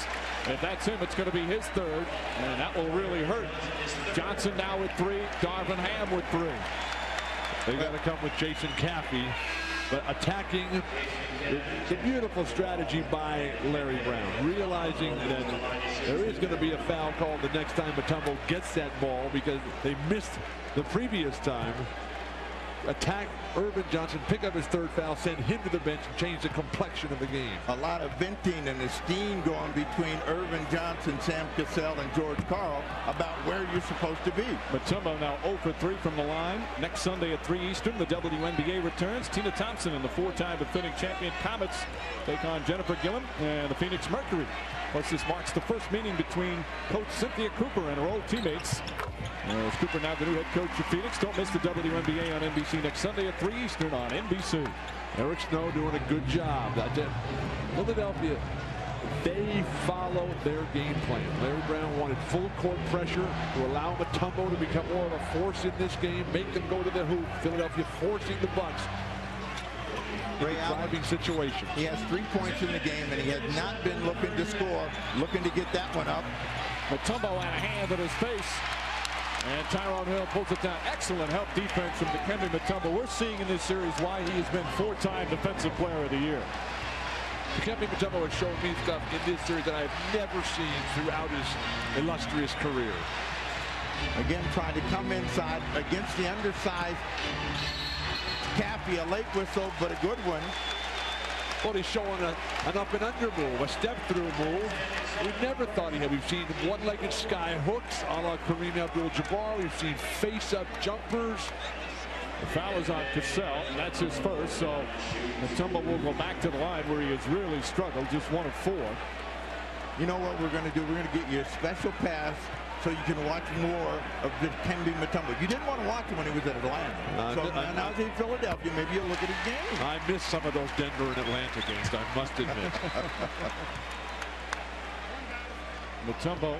if that's him, it's going to be his 3rd, and that will really hurt. Johnson now with 3, Darvin Ham with 3. They got to come with Jason Caffey, but attacking the beautiful strategy by Larry Brown, realizing that there is going to be a foul called the next time Mutombo gets that ball because they missed the previous time. Attack Irvin Johnson, pick up his 3rd foul, send him to the bench, and change the complexion of the game. A lot of venting and esteem going between Irvin Johnson, Sam Cassell, and George Karl about where you're supposed to be. Mutombo now 0 for 3 from the line. Next Sunday at 3 Eastern, the WNBA returns. Tina Thompson and the 4-time defending champion Comets take on Jennifer Gillen and the Phoenix Mercury. Plus, this marks the first meeting between Coach Cynthia Cooper and her old teammates. As Cooper now the new head coach of Phoenix. Don't miss the WNBA on NBC next Sunday at 3 Eastern on NBC. Eric Snow doing a good job. Philadelphia, they follow their game plan. Larry Brown wanted full court pressure to allow Mutombo to become more of a force in this game, make them go to the hoop. Philadelphia forcing the Bucks in a driving situation. He has 3 points in the game, and he has not been looking to score, looking to get that one up. Mutombo had a hand at his face. And Tyrone Hill pulls it down. Excellent help defense from Dikembe Mutombo. We're seeing in this series why he has been 4-time Defensive Player of the Year. Dikembe Mutombo has shown me stuff in this series that I have never seen throughout his illustrious career. Again, trying to come inside against the undersized Caffey. A late whistle, but a good one. Well, he's showing an up and under move, a step through move. We never thought we've seen one-legged sky hooks a la Kareem Abdul-Jabbar. We've seen face-up jumpers. The foul is on Cassell, and that's his first. So Mutombo will go back to the line where he has really struggled, just 1 of 4. You know what we're going to do? We're going to get you a special pass so you can watch more of Dikembe Mutombo. You didn't want to watch him when he was at Atlanta. So now he's in Philadelphia. Maybe you'll look at his game. I missed some of those Denver and Atlanta games, I must admit. Mutombo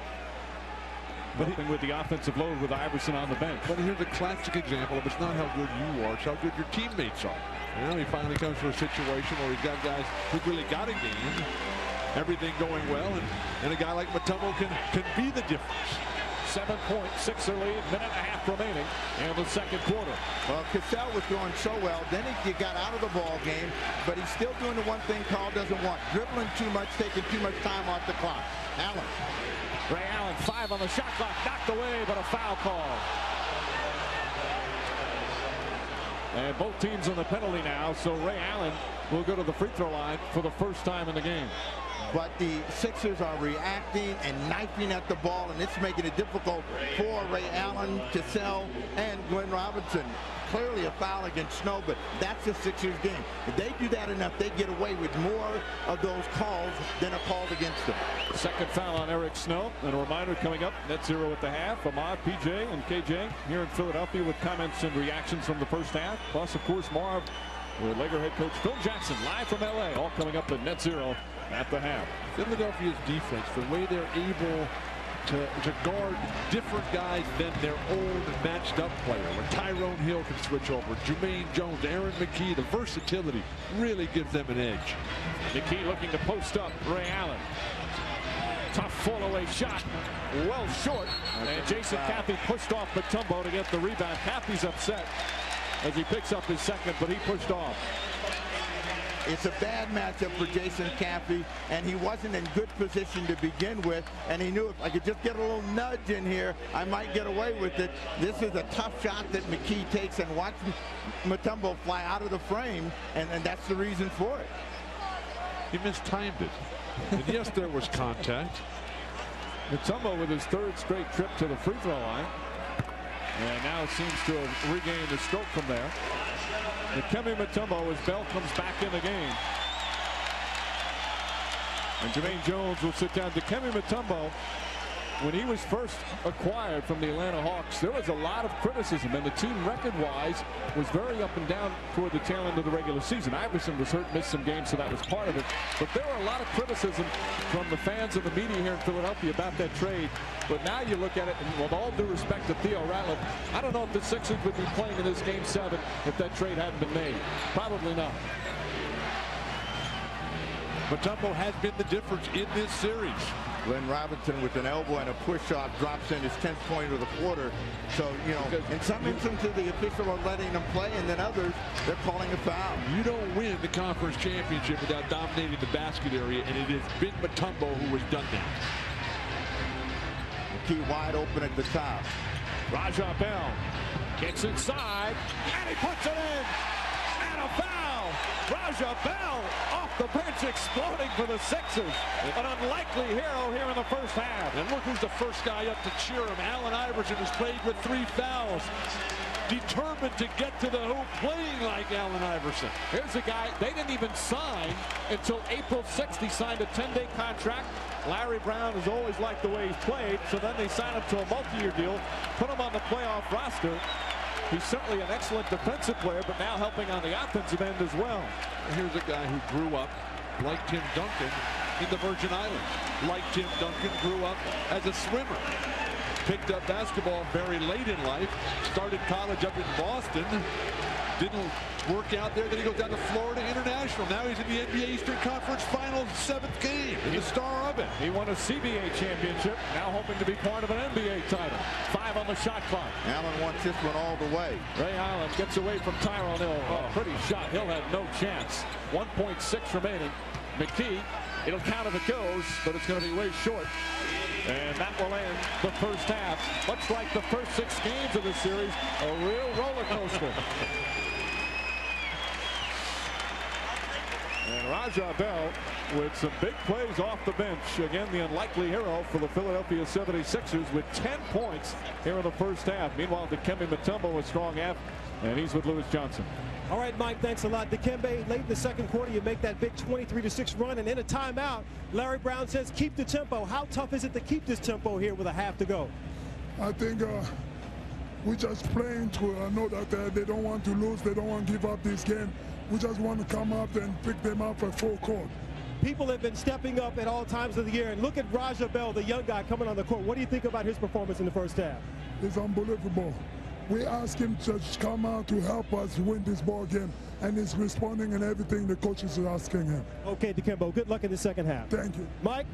helping with the offensive load with Iverson on the bench. But here's a classic example of it's not how good you are, it's how good your teammates are. Now he finally comes to a situation where he's got guys who really got a game, everything going well, and a guy like Mutombo can be the difference. 7 points, 6 lead, minute and a half remaining in the 2nd quarter. Well, Cassell was going so well. Then he got out of the ball game, but he's still doing the one thing Karl doesn't want: dribbling too much, taking too much time off the clock. Allen. Ray Allen, 5 on the shot clock, knocked away, but a foul call. And both teams on the penalty now, so Ray Allen will go to the free throw line for the first time in the game. but the Sixers are reacting and knifing at the ball, and it's making it difficult for Ray Allen, Cassell, and Glenn Robinson. Clearly a foul against Snow, but that's the Sixers game. If they do that enough, they get away with more of those calls than are called against them. Second foul on Eric Snow. And a reminder coming up, net zero at the half. Ahmad, PJ, and KJ here in Philadelphia with comments and reactions from the first half. Plus, of course, Marv with Laker head coach Phil Jackson live from LA. All coming up at net zero at the half. Philadelphia's defense, the way they're able to guard different guys than their own matched up player. Where Tyrone Hill can switch over, Jermaine Jones, Aaron McKee, the versatility really gives them an edge. McKee looking to post up Ray Allen. Tough fall-away shot, well short. And Jason Caffey pushed off Mutombo to get the rebound. Caffey's upset as he picks up his second, but he pushed off. It's a bad matchup for Jason Caffey, and he wasn't in good position to begin with, and he knew if I could just get a little nudge in here, I might get away with it. This is a tough shot that McKee takes, and watch Mutombo fly out of the frame, and that's the reason for it. He mistimed it. And yes, there was contact. Mutombo with his third straight trip to the free throw line, and now seems to have regained the stroke from there. Dikembe Mutombo as Bell comes back in the game. And Jermaine Jones will sit down. Dikembe Mutombo, when he was first acquired from the Atlanta Hawks, there was a lot of criticism, and the team record-wise was very up and down toward the tail end of the regular season. Iverson was hurt, missed some games, so that was part of it. But there were a lot of criticism from the fans and the media here in Philadelphia about that trade. But now you look at it, and with all due respect to Theo Ratliff, I don't know if the Sixers would be playing in this Game 7 if that trade hadn't been made. Probably not. Mutombo has been the difference in this series. Glenn Robinson with an elbow and a push-off drops in his 10th point of the quarter. So, you know, in some instances the officials are letting them play, and then others, they're calling a foul. You don't win the conference championship without dominating the basket area, and it has been Mutombo who has done that. McKee wide open at the top. Raja Bell gets inside, and he puts it in. And a foul. Raja Bell off the bench exploding for the Sixers. An unlikely hero here in the first half. And look who's the first guy up to cheer him. Allen Iverson has played with 3 fouls. Determined to get to the hoop, playing like Allen Iverson. Here's a guy they didn't even sign until April 6th. He signed a 10-day contract. Larry Brown has always liked the way he's played, so then they signed him to a multi-year deal, put him on the playoff roster. He's certainly an excellent defensive player, but now helping on the offensive end as well. Here's a guy who grew up like Tim Duncan in the Virgin Islands. Like Tim Duncan, grew up as a swimmer. Picked up basketball very late in life. Started college up in Boston. Didn't work out there. Then he goes down to Florida International. Now he's in the NBA Eastern Conference Finals 7th game. He's the star of it. He won a CBA championship. Now hoping to be part of an NBA title. 5 on the shot clock. Allen wants this one all the way. Ray Allen gets away from Tyrone Hill. Oh, pretty shot. He'll have no chance. 1.6 remaining. McKee, it'll count if it goes, but it's going to be way short. And that will end the first half. Much like the first 6 games of this series, a real roller coaster. And Raja Bell with some big plays off the bench. Again, the unlikely hero for the Philadelphia 76ers with 10 points here in the first half. Meanwhile, Dikembe Mutombo a strong half, and he's with Lewis Johnson. All right, Mike, thanks a lot. Dikembe, late in the second quarter, you make that big 23-6 run, and in a timeout, Larry Brown says keep the tempo. How tough is it to keep this tempo here with a half to go? I think we're just playing to know that they don't want to lose. They don't want to give up this game. We just want to come up and pick them up at full court. People have been stepping up at all times of the year. And look at Raja Bell, the young guy coming on the court. What do you think about his performance in the first half? It's unbelievable. We asked him to come out to help us win this ball game, and he's responding in everything the coaches are asking him. Okay, Dikembe, good luck in the second half. Thank you. Mike?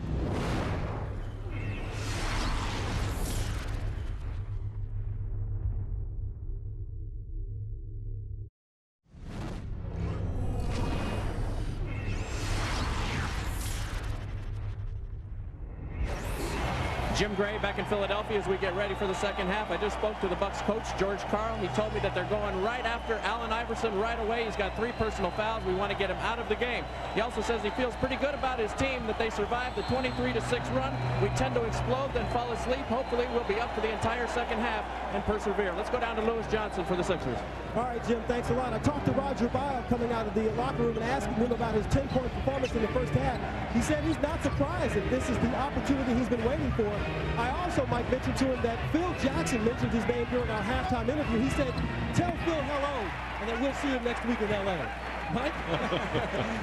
Jim Gray back in Philadelphia as we get ready for the second half. I just spoke to the Bucks coach, George Karl. He told me that they're going right after Allen Iverson right away. He's got 3 personal fouls. We want to get him out of the game. He also says he feels pretty good about his team, that they survived the 23-6 run. We tend to explode, then fall asleep. Hopefully we'll be up for the entire second half and persevere. Let's go down to Lewis Johnson for the Sixers. All right, Jim, thanks a lot. I talked to Roger Bile coming out of the locker room and asking him about his 10-point performance in the first half. He said he's not surprised that this is the opportunity he's been waiting for. I also might mention to him that Phil Jackson mentioned his name during our halftime interview. He said, tell Phil hello, and then we'll see him next week in L.A. Mike?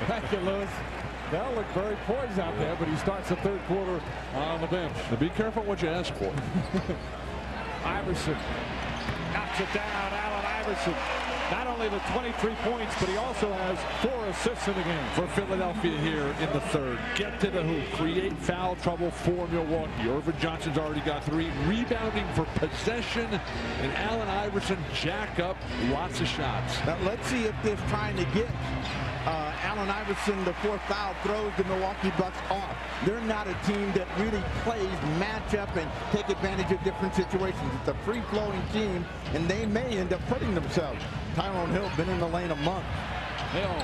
Thank you, Lewis. They'll look very poised out there, but he starts the third quarter on the bench. Now be careful what you ask for. Iverson knocks it down. Allen Iverson. Not only the 23 points, but he also has 4 assists in the game. For Philadelphia here in the third. Get to the hoop. Create foul trouble for Milwaukee. Irvin Johnson's already got 3. Rebounding for possession. And Allen Iverson jack up lots of shots. Now let's see if this trying to get Allen Iverson, the 4th foul, throws the Milwaukee Bucks off. They're not a team that really plays matchup and take advantage of different situations. It's a free-flowing team, and they may end up hurting themselves. Tyrone Hill been in the lane a month. Hill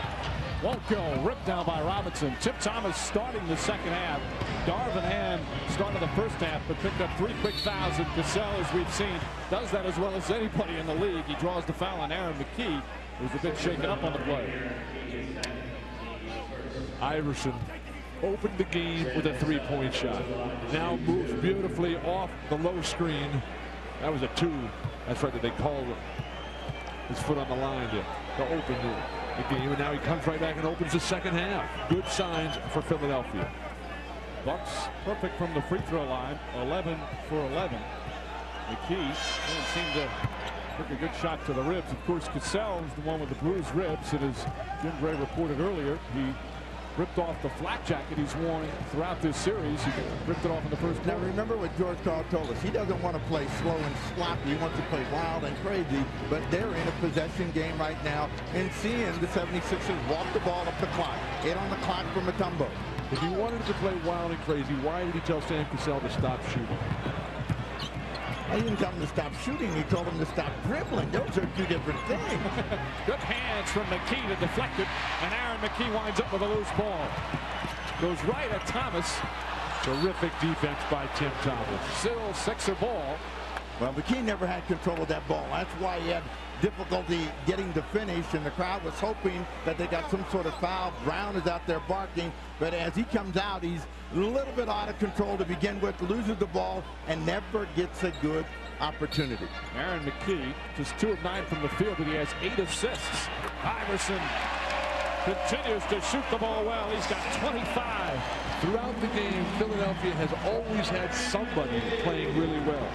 won't go. Ripped down by Robinson. Tip Thomas starting the second half. Darvin Ham started the first half, but picked up 3 quick fouls. And Cassell, as we've seen, does that as well as anybody in the league. He draws the foul on Aaron McKee, who's a bit shaken up on the play. Iverson opened the game with a 3-point shot. Now moves beautifully off the low screen. That was a 2. That's right, that they called his foot on the line to open the game. And now he comes right back and opens the second half. Good signs for Philadelphia. Bucks perfect from the free throw line. 11 for 11. McKee didn't seem to took a good shot to the ribs. Of course, Cassell's the one with the bruised ribs, and as Jim Gray reported earlier, he ripped off the flak jacket he's worn throughout this series. He ripped it off in the first quarter. Now remember what George Karl told us. He doesn't want to play slow and sloppy. He wants to play wild and crazy, but they're in a possession game right now, and seeing the 76ers walk the ball up the clock. 8 on the clock for Mutombo. If he wanted to play wild and crazy, why did he tell Sam Cassell to stop shooting? He didn't tell him to stop shooting. He told him to stop dribbling. Those are 2 different things. Good hands from McKee to deflect it, and Aaron McKee winds up with a loose ball. Goes right at Thomas. Terrific defense by Tim Thomas. Still Sixer ball. Well, McKee never had control of that ball. That's why he had difficulty getting to finish, and the crowd was hoping that they got some sort of foul. Brown is out there barking, but as he comes out, he's a little bit out of control to begin with, loses the ball, and never gets a good opportunity. Aaron McKee, just 2 of 9 from the field, but he has 8 assists. Iverson continues to shoot the ball well. He's got 25. Throughout the game, Philadelphia has always had somebody playing really well.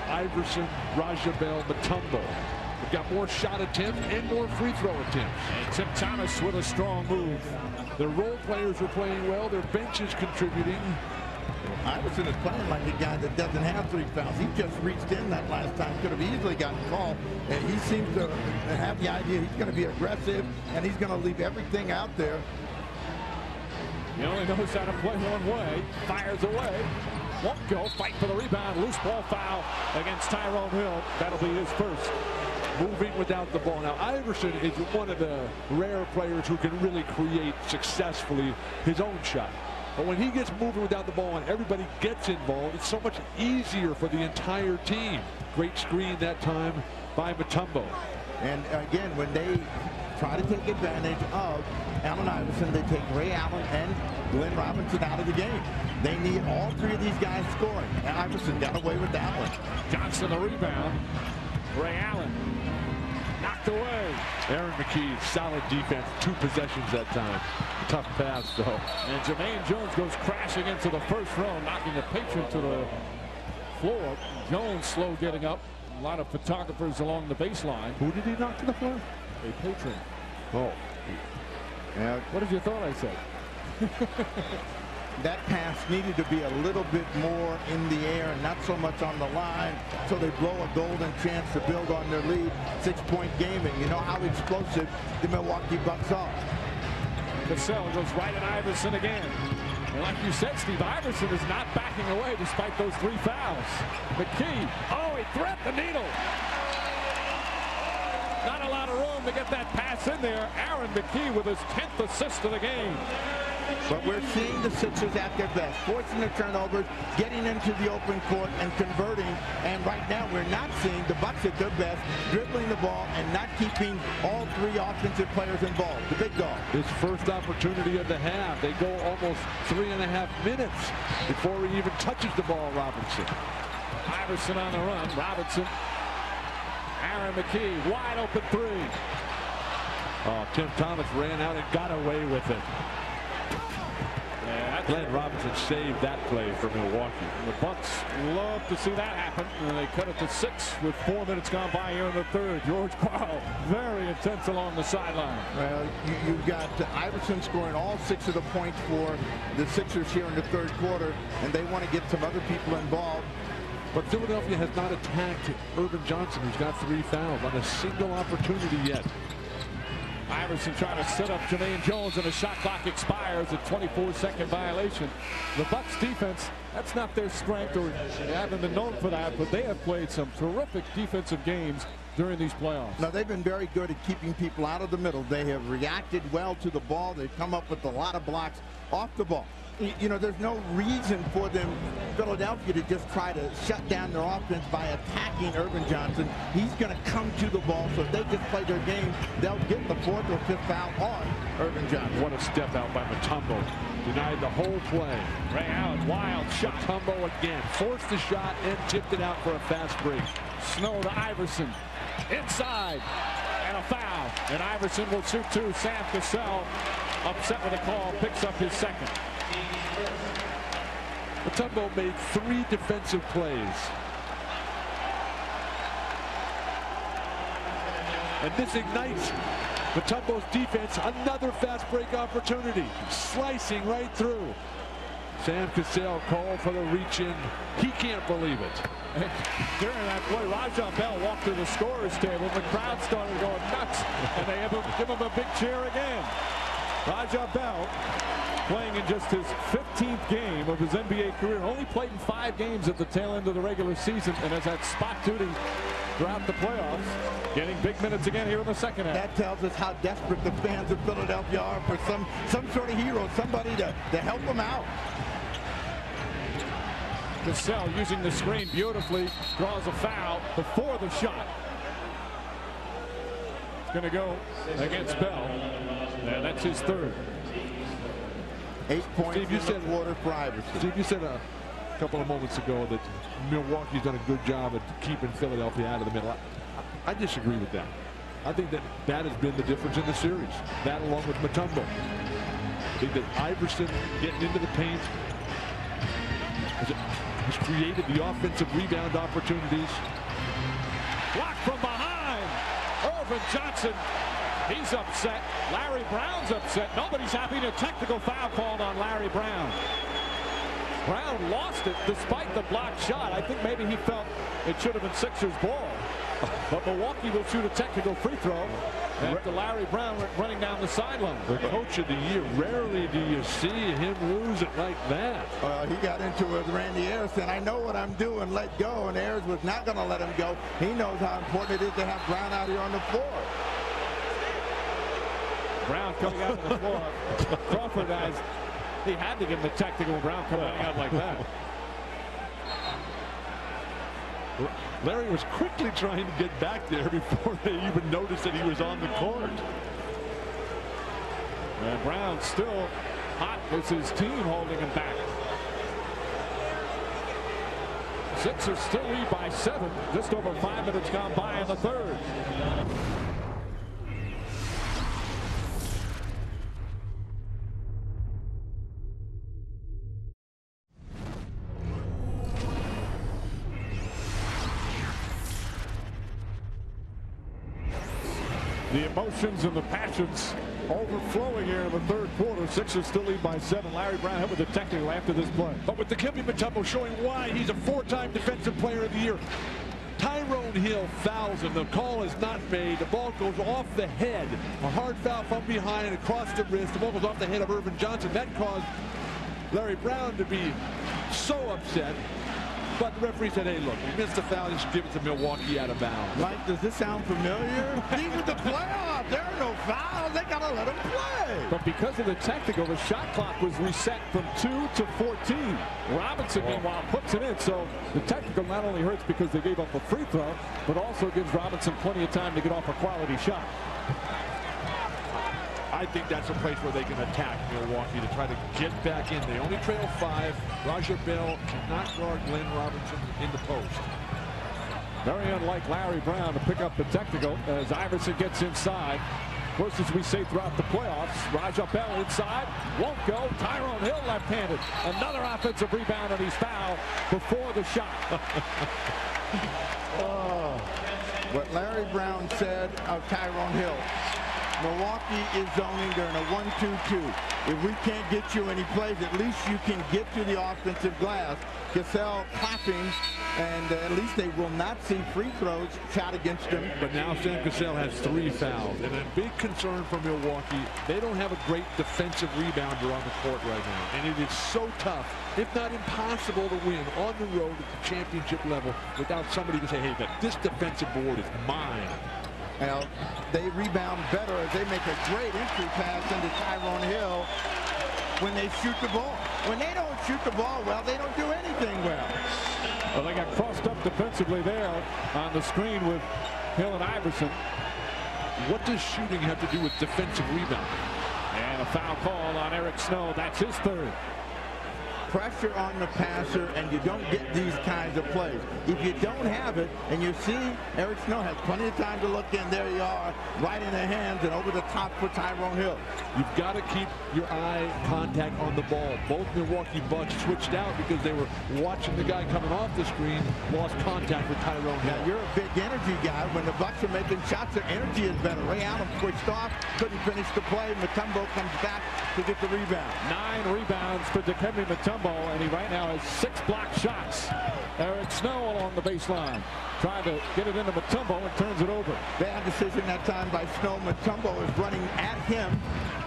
Iverson, Rajabel, Mutombo. They've got more shot attempts and more free throw attempts. And Tim Thomas with a strong move. Their role players are playing well. Their bench is contributing. Iverson is playing like a guy that doesn't have 3 fouls. He just reached in that last time. Could have easily gotten called. And he seems to have the idea he's going to be aggressive and he's going to leave everything out there. He only knows how to play one way. Fires away. Won't go. Fight for the rebound. Loose ball foul against Tyrone Hill. That'll be his first. Moving without the ball. Now, Iverson is one of the rare players who can really create successfully his own shot. But when he gets moving without the ball and everybody gets involved, it's so much easier for the entire team. Great screen that time by Mutombo. And again, when they try to take advantage of Allen Iverson, they take Ray Allen and Glenn Robinson out of the game. They need all 3 of these guys scoring. And Iverson got away with that one. Johnson the rebound. Ray Allen knocked away. Aaron McKee, solid defense. 2 possessions that time. Tough pass, though. And Jermaine Jones goes crashing into the first row, knocking the patron to the floor. Jones slow getting up. A lot of photographers along the baseline. Who did he knock to the floor? A patron. Oh. Yeah. What did you thought I said? That pass needed to be a little bit more in the air and not so much on the line, so they blow a golden chance to build on their lead. 6-point gaming. You know how explosive the Milwaukee Bucks are. Cassell goes right at Iverson again. And like you said, Steve, Iverson is not backing away despite those 3 fouls. McKee, oh, he thread the needle. Not a lot of room to get that pass in there. Aaron McKee with his 10th assist of the game. But we're seeing the Sixers at their best, forcing the turnovers, getting into the open court and converting. And right now we're not seeing the Bucks at their best, dribbling the ball and not keeping all 3 offensive players involved. The big dog. His first opportunity of the half. They go almost 3.5 minutes before he even touches the ball, Robinson. Iverson on the run. Robinson. Aaron McKee, wide open 3. Oh, Tim Thomas ran out and got away with it. Yeah, Glenn Robinson saved that play for Milwaukee. The Bucks love to see that happen, and they cut it to 6 with 4 minutes gone by here in the third. George Karl, very intense along the sideline. Well, you've got Iverson scoring all 6 of the points for the Sixers here in the third quarter, and they want to get some other people involved. But Philadelphia has not attacked Irvin Johnson, who's got 3 fouls on a single opportunity yet. Iverson trying to set up Jermaine Jones, and a shot clock expires. A 24-second violation. The Bucks defense, that's not their strength, or they haven't been known for that, but they have played some terrific defensive games during these playoffs. Now, they've been very good at keeping people out of the middle. They have reacted well to the ball. They've come up with a lot of blocks off the ball. You know, there's no reason for them, Philadelphia, to just try to shut down their offense by attacking Irvin Johnson. He's going to come to the ball, so if they just play their game, they'll get the 4th or 5th foul on Irvin Johnson. What a step out by Mutombo. Denied the whole play. Ray Allen, wild shot. Mutombo again. Forced the shot and tipped it out for a fast break. Snow to Iverson. Inside. And a foul. And Iverson will shoot 2. Sam Cassell, upset with a call, picks up his 2nd. Mutombo made 3 defensive plays. And this ignites Mutombo's defense. Another fast break opportunity. Slicing right through. Sam Cassell called for the reach in. He can't believe it. During that play, Raja Bell walked to the scorer's table. The crowd started going nuts, and they give him a big cheer again. Raja Bell, playing in just his 15th game of his NBA career, only played in 5 games at the tail end of the regular season, and has had spot duty throughout the playoffs, getting big minutes again here in the second half. That tells us how desperate the fans of Philadelphia are for some sort of hero, somebody to help them out. Cassell using the screen beautifully, draws a foul before the shot. It's going to go against Bell, and that's his 3rd. 8 points Steve, you said quarter for Iverson. Steve, you said a couple of moments ago that Milwaukee's done a good job of keeping Philadelphia out of the middle. I disagree with that. I think that has been the difference in the series. That along with Mutombo. I think that Iverson getting into the paint has created the offensive rebound opportunities. Blocked from behind. Irvin Johnson. He's upset. Larry Brown's upset. Nobody's happy. A technical foul called on Larry Brown. Brown lost it despite the blocked shot. I think maybe he felt it should have been Sixers ball. But Milwaukee will shoot a technical free throw after Larry Brown running down the sideline. The coach of the year, rarely do you see him lose it like that. He got into it with Randy Ayers, and I know what I'm doing, let go, and Ayers was not going to let him go. He knows how important it is to have Brown out here on the floor. Brown coming out on the floor. Crawford he had to give him a technical. Brown coming out like that. Larry was quickly trying to get back there before they even noticed that he was on the court. And Brown still hot. It's his team holding him back. Sixers still lead by 7. Just over 5 minutes gone by in the third. The emotions and the passions overflowing here in the third quarter. Sixers still lead by 7. Larry Brown hit with the technical after this play. But with the Dikembe Mutombo showing why he's a 4-time defensive player of the year. Tyrone Hill fouls him. The call is not made. The ball goes off the head. A hard foul from behind across the wrist. The ball goes off the head of Irvin Johnson. That caused Larry Brown to be so upset. But the referee said, hey, look, we missed the foul. You should give it to Milwaukee out of bounds. Mike, does this sound familiar? These are the playoffs. There are no fouls. They got to let them play. But because of the technical, the shot clock was reset from 2 to 14. Robinson, meanwhile, puts it in. So the technical not only hurts because they gave up a free throw, but also gives Robinson plenty of time to get off a quality shot. I think that's a place where they can attack Milwaukee to try to get back in. They only trail 5. Roger Bell cannot guard Glenn Robinson in the post. Very unlike Larry Brown to pick up the technical as Iverson gets inside. Of course, as we say throughout the playoffs, Raja Bell inside, won't go. Tyrone Hill left-handed. Another offensive rebound, and he's fouled before the shot. What Larry Brown said of Tyrone Hill. Milwaukee is zoning. They're in a 1-2-2. If we can't get you any plays, at least you can get to the offensive glass. Cassell clapping, and at least they will not see free throws shot against them. But now Sam Cassell has 3 fouls, and a big concern for Milwaukee. They don't have a great defensive rebounder on the court right now, and it is so tough, if not impossible, to win on the road at the championship level without somebody to say, hey, this defensive board is mine. Well, they rebound better as they make a great entry pass into Tyrone Hill when they shoot the ball. When they don't shoot the ball well, they don't do anything well. Well, they got crossed up defensively there on the screen with Hill and Iverson. What does shooting have to do with defensive rebounding? And a foul call on Eric Snow. That's his 3rd. Pressure on the passer, and you don't get these kinds of plays. If you don't have it, and you see Eric Snow has plenty of time to look in, there you are, right in the hands and over the top for Tyrone Hill. You've got to keep your eye contact on the ball. Both Milwaukee Bucks switched out because they were watching the guy coming off the screen, lost contact with Tyrone Hill. Now, you're a big energy guy. When the Bucks are making shots, their energy is better. Ray Allen switched off, couldn't finish the play. Mutombo comes back to get the rebound. 9 rebounds for Dikembe Mutombo, and he right now has 6 blocked shots. Eric Snow along the baseline, trying to get it into Mutombo and turns it over. Bad decision that time by Snow. Mutombo is running at him.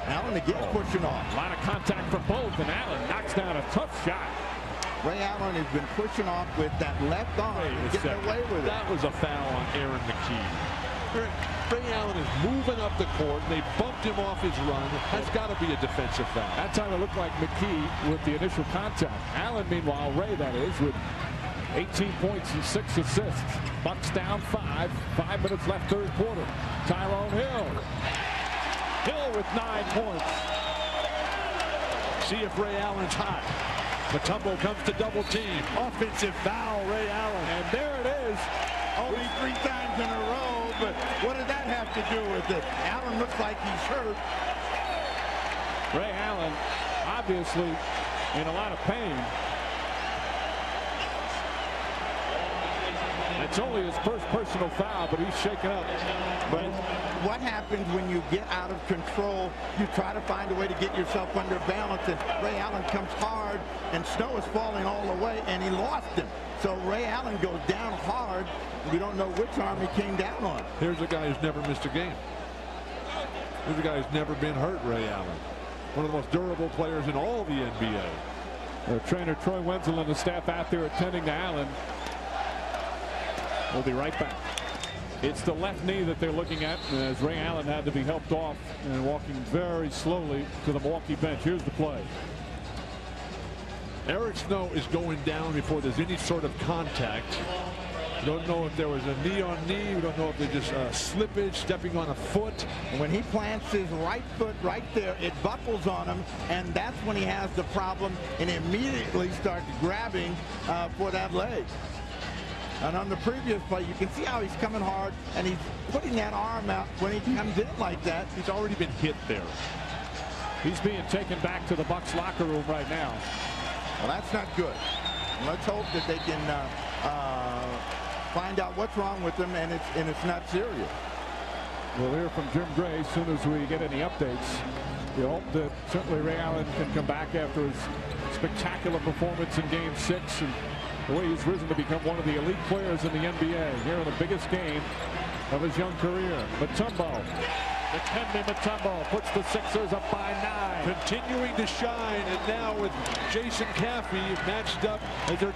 Allen again pushing off. A lot of contact for both, and Allen knocks down a tough shot. Ray Allen has been pushing off with that left arm, getting away with it. That was a foul on Aaron McKee. Ray Allen is moving up the court. They bumped him off his run. That's got to be a defensive foul. That time it looked like McKee with the initial contact. Allen, meanwhile, Ray, that is, with 18 points and 6 assists. Bucks down 5. 5 minutes left, 3rd quarter. Tyrone Hill. Hill with 9 points. See if Ray Allen's hot. Mutombo comes to double team. Offensive foul, Ray Allen. And there it is. Only 3 times in a row, but what did that have to do with it? Allen looks like he's hurt. Ray Allen, obviously, in a lot of pain. It's only his first personal foul, but he's shaken up. But what happens when you get out of control? You try to find a way to get yourself under balance, and Ray Allen comes hard, and Snow is falling all the way, and he lost him. So Ray Allen goes down hard. We don't know which arm he came down on. Here's a guy who's never missed a game. Here's a guy who's never been hurt, Ray Allen. One of the most durable players in all the NBA. Trainer Troy Wenzel and the staff out there attending to Allen. We'll be right back. It's the left knee that they're looking at as Ray Allen had to be helped off and walking very slowly to the Milwaukee bench. Here's the play. Eric Snow is going down before there's any sort of contact. We don't know if there was a knee on knee. We don't know if there's just slippage, stepping on a foot. And when he plants his right foot right there, it buckles on him, and that's when he has the problem and immediately starts grabbing for that leg. And on the previous play, you can see how he's coming hard, and he's putting that arm out when he comes in like that. He's already been hit there. He's being taken back to the Bucks locker room right now. Well, that's not good. Let's hope that they can find out what's wrong with him, and it's not serious. We'll hear from Jim Gray as soon as we get any updates. We hope that certainly Ray Allen can come back after his spectacular performance in Game 6 and the way he's risen to become one of the elite players in the NBA here in the biggest game of his young career. Mutombo Dikembe Mutombo puts the Sixers up by 9. Continuing to shine, and now with Jason Caffey matched up as they're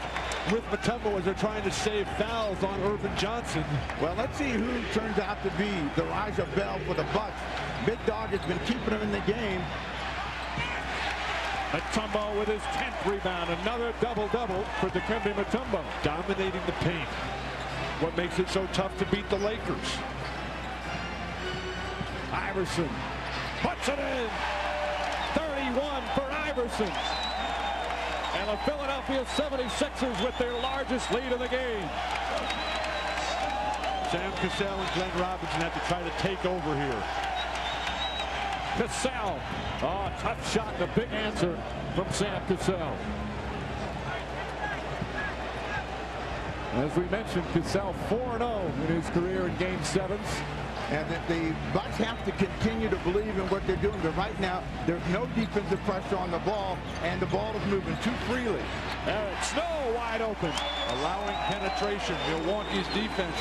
with Mutombo as they're trying to save fouls on Irvin Johnson. Well, let's see who turns out to be the Elijah Bell for the Bucks. Big Dog has been keeping him in the game. Mutombo with his 10th rebound. Another double-double for Dikembe Mutombo. Dominating the paint. What makes it so tough to beat the Lakers? Iverson puts it in. 31 for Iverson. And the Philadelphia 76ers with their largest lead of the game. Sam Cassell and Glenn Robinson have to try to take over here. Cassell. Oh, tough shot. The big answer from Sam Cassell. As we mentioned, Cassell 4-0 in his career in Game 7s. And the Bucks have to continue to believe in what they're doing. But right now, there's no defensive pressure on the ball, and the ball is moving too freely. Eric Snow wide open. Allowing penetration. Milwaukee's defense.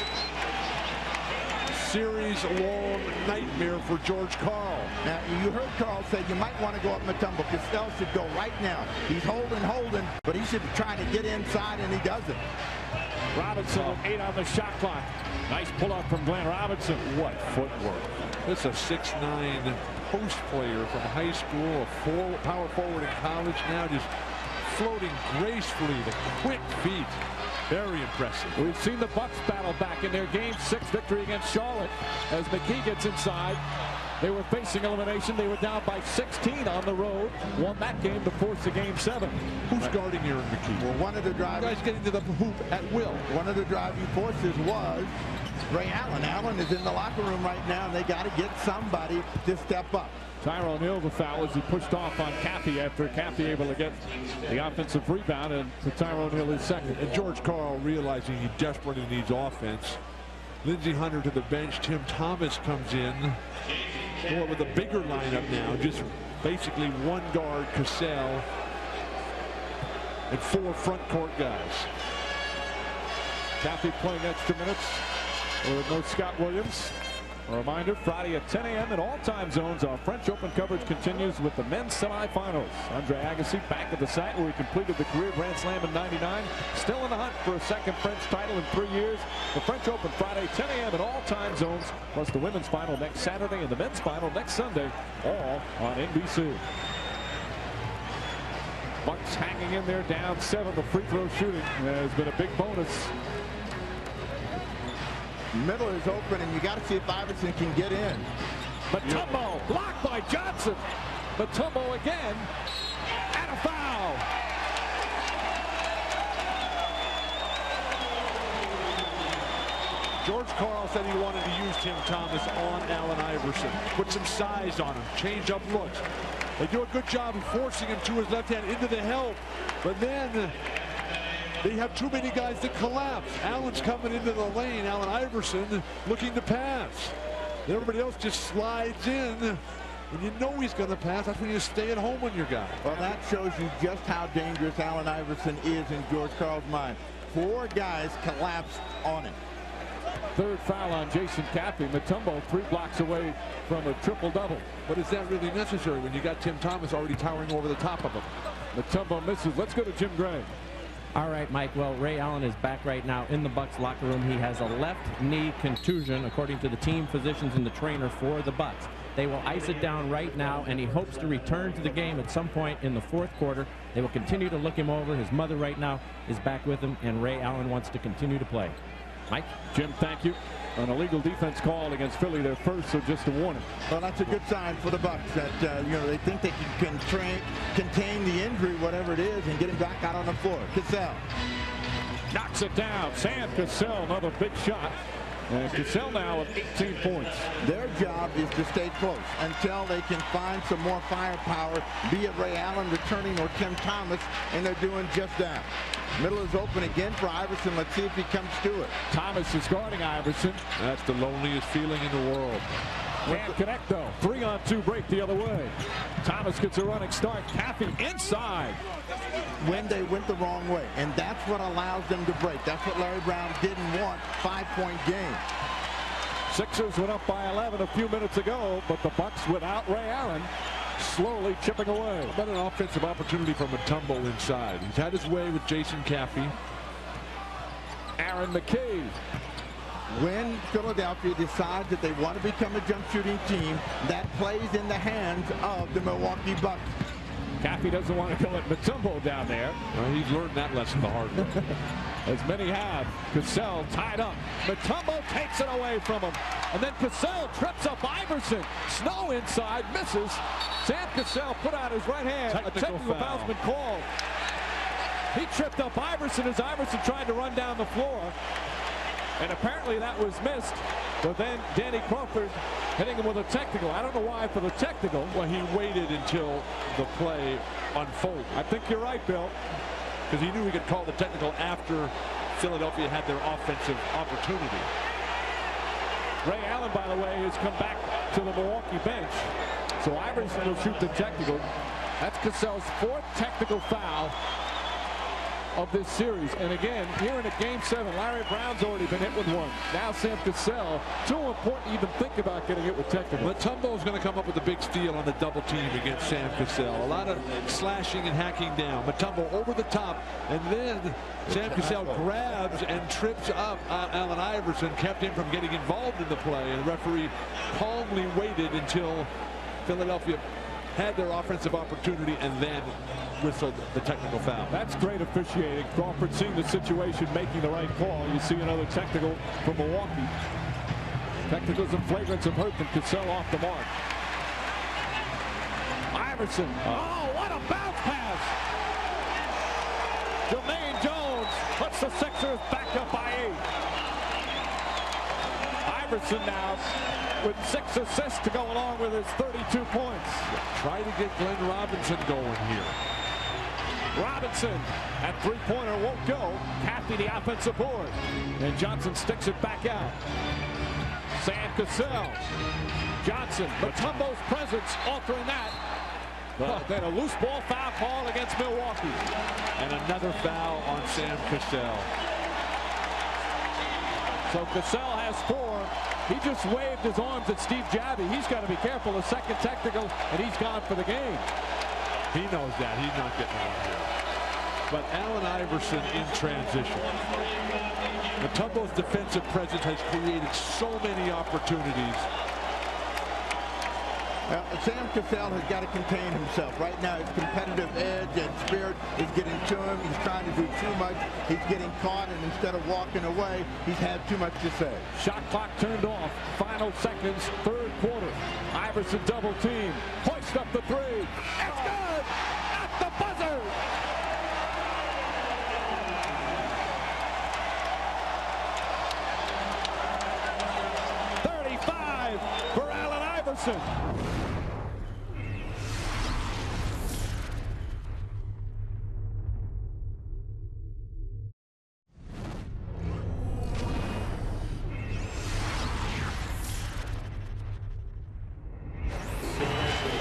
Series-long nightmare for George Karl. Now, you heard Karl say you might want to go up Mutombo. Cassell should go right now. He's holding, but he should be trying to get inside, and he doesn't. Robinson with 8 on the shot clock. Nice pull-up from Glenn Robinson. What footwork. This is a 6'9" post player from high school, a power forward in college, now just floating gracefully, the quick feet. Very impressive. We've seen the Bucks battle back in their Game 6 victory against Charlotte. As McKee gets inside, they were facing elimination. They were down by 16 on the road. Won that game to force a Game 7. Who's guarding Aaron McKee? Well, one of the driving... You guys getting to the hoop at will. One of the driving forces was Ray Allen. Allen is in the locker room right now, and they got to get somebody to step up. Tyrone Hill, the foul as he pushed off on Caffey after Caffey able to get the offensive rebound, and Tyrone Hill is second. And George Karl realizing he desperately needs offense. Lindsey Hunter to the bench. Tim Thomas comes in. More with a bigger lineup now. Just basically one guard, Cassell, and 4 front court guys. Caffey playing extra minutes. With no Scott Williams. A reminder, Friday at 10 a.m. in all time zones, our French Open coverage continues with the men's semifinals. Andre Agassi back at the site where he completed the career Grand Slam in '99. Still in the hunt for a second French title in 3 years. The French Open Friday, 10 a.m. in all time zones, plus the women's final next Saturday and the men's final next Sunday, all on NBC. Bucks hanging in there, down 7. The free throw shooting has been a big bonus. Middle is open, and you got to see if Iverson can get in. Mutombo blocked by Johnson. Mutombo again, and a foul. George Karl said he wanted to use Tim Thomas on Allen Iverson. Put some size on him, change up looks. They do a good job of forcing him to his left hand into the help, but then they have too many guys that collapse. Allen's coming into the lane. Allen Iverson looking to pass. Everybody else just slides in. When you know he's going to pass, that's when you stay at home on your guy. Well, that shows you just how dangerous Allen Iverson is in George Karl's mind. 4 guys collapsed on him. Third foul on Jason Caffey. Mutombo 3 blocks away from a triple-double. But is that really necessary when you got Tim Thomas already towering over the top of him? Mutombo misses. Let's go to Jim Gray. All right, Mike. Well, Ray Allen is back right now in the Bucks locker room. He has a left knee contusion, according to the team physicians and the trainer for the Bucks. They will ice it down right now, and he hopes to return to the game at some point in the 4th quarter. They will continue to look him over. His mother right now is back with him, and Ray Allen wants to continue to play. Mike? Jim, thank you. An illegal defense called against Philly, their first, so just a warning. Well, that's a good sign for the Bucks that they think they can contain the injury, whatever it is, and get him back out on the floor. Cassell knocks it down. Sam Cassell, another big shot. And Cassell now with 18 points. Their job is to stay close until they can find some more firepower, be it Ray Allen returning or Tim Thomas, and they're doing just that. Middle is open again for Iverson. Let's see if he comes to it. Thomas is guarding Iverson. That's the loneliest feeling in the world. Can't connect, though. 3-on-2 break the other way. Thomas gets a running start. Caffey inside. When they went the wrong way, and that's what allows them to break. That's what Larry Brown didn't want. 5-point game. Sixers went up by 11 a few minutes ago, but the Bucks without Ray Allen slowly chipping away. How about an offensive opportunity from Mutombo inside? He's had his way with Jason Caffey. Aaron McKee. When Philadelphia decides that they want to become a jump shooting team, that plays in the hands of the Milwaukee Bucks. Caffey doesn't want to go at Mutombo down there. Well, he's learned that lesson the hard way. As many have. Cassell tied up. Mutombo takes it away from him. And then Cassell trips up Iverson. Snow inside, misses. Sam Cassell put out his right hand. A technical foul's been called. He tripped up Iverson as Iverson tried to run down the floor. And apparently that was missed. But then Danny Crawford hitting him with a technical. I don't know why for the technical. Well, he waited until the play unfolded. I think you're right, Bill. Because he knew he could call the technical after Philadelphia had their offensive opportunity. Ray Allen, by the way, has come back to the Milwaukee bench. So Iverson will shoot the technical. That's Cassell's 4th technical foul of this series. And again, here in a game 7, Larry Brown's already been hit with one. Now Sam Cassell. Too important to even think about getting hit with technical. Mutombo's going to come up with a big steal on the double team against Sam Cassell. A lot of slashing and hacking down. Mutombo over the top, and then Sam Cassell grabs and trips up Allen Iverson, kept him from getting involved in the play, and the referee calmly waited until Philadelphia had their offensive opportunity and then whistled the technical foul. That's great officiating. Crawford seeing the situation, making the right call. You see another technical from Milwaukee. Technicals and flagrants have hurt them. Cassell off the mark. Iverson. Oh, what a bounce pass. Jermaine Jones puts the Sixers back up by 8. Iverson now with 6 assists to go along with his 32 points. Try to get Glenn Robinson going here. Robinson at three-pointer won't go. Caffey the offensive board. And Johnson sticks it back out. Sam Cassell. Johnson. Mutombo's presence altering that. But then a loose ball foul call against Milwaukee. And another foul on Sam Cassell. So Cassell has 4. He just waved his arms at Steve Javy. He's got to be careful. A second technical, and he's gone for the game. He knows that. He's not getting out here. But Allen Iverson in transition. Mutombo's defensive presence has created so many opportunities. Sam Cassell has got to contain himself. Right now, his competitive edge and spirit is getting to him. He's trying to do too much. He's getting caught, and instead of walking away, he's had too much to say. Shot clock turned off. Final seconds, 3rd quarter. Iverson double team. Hoist up the 3. It's good! At the buzzer! For Allen Iverson.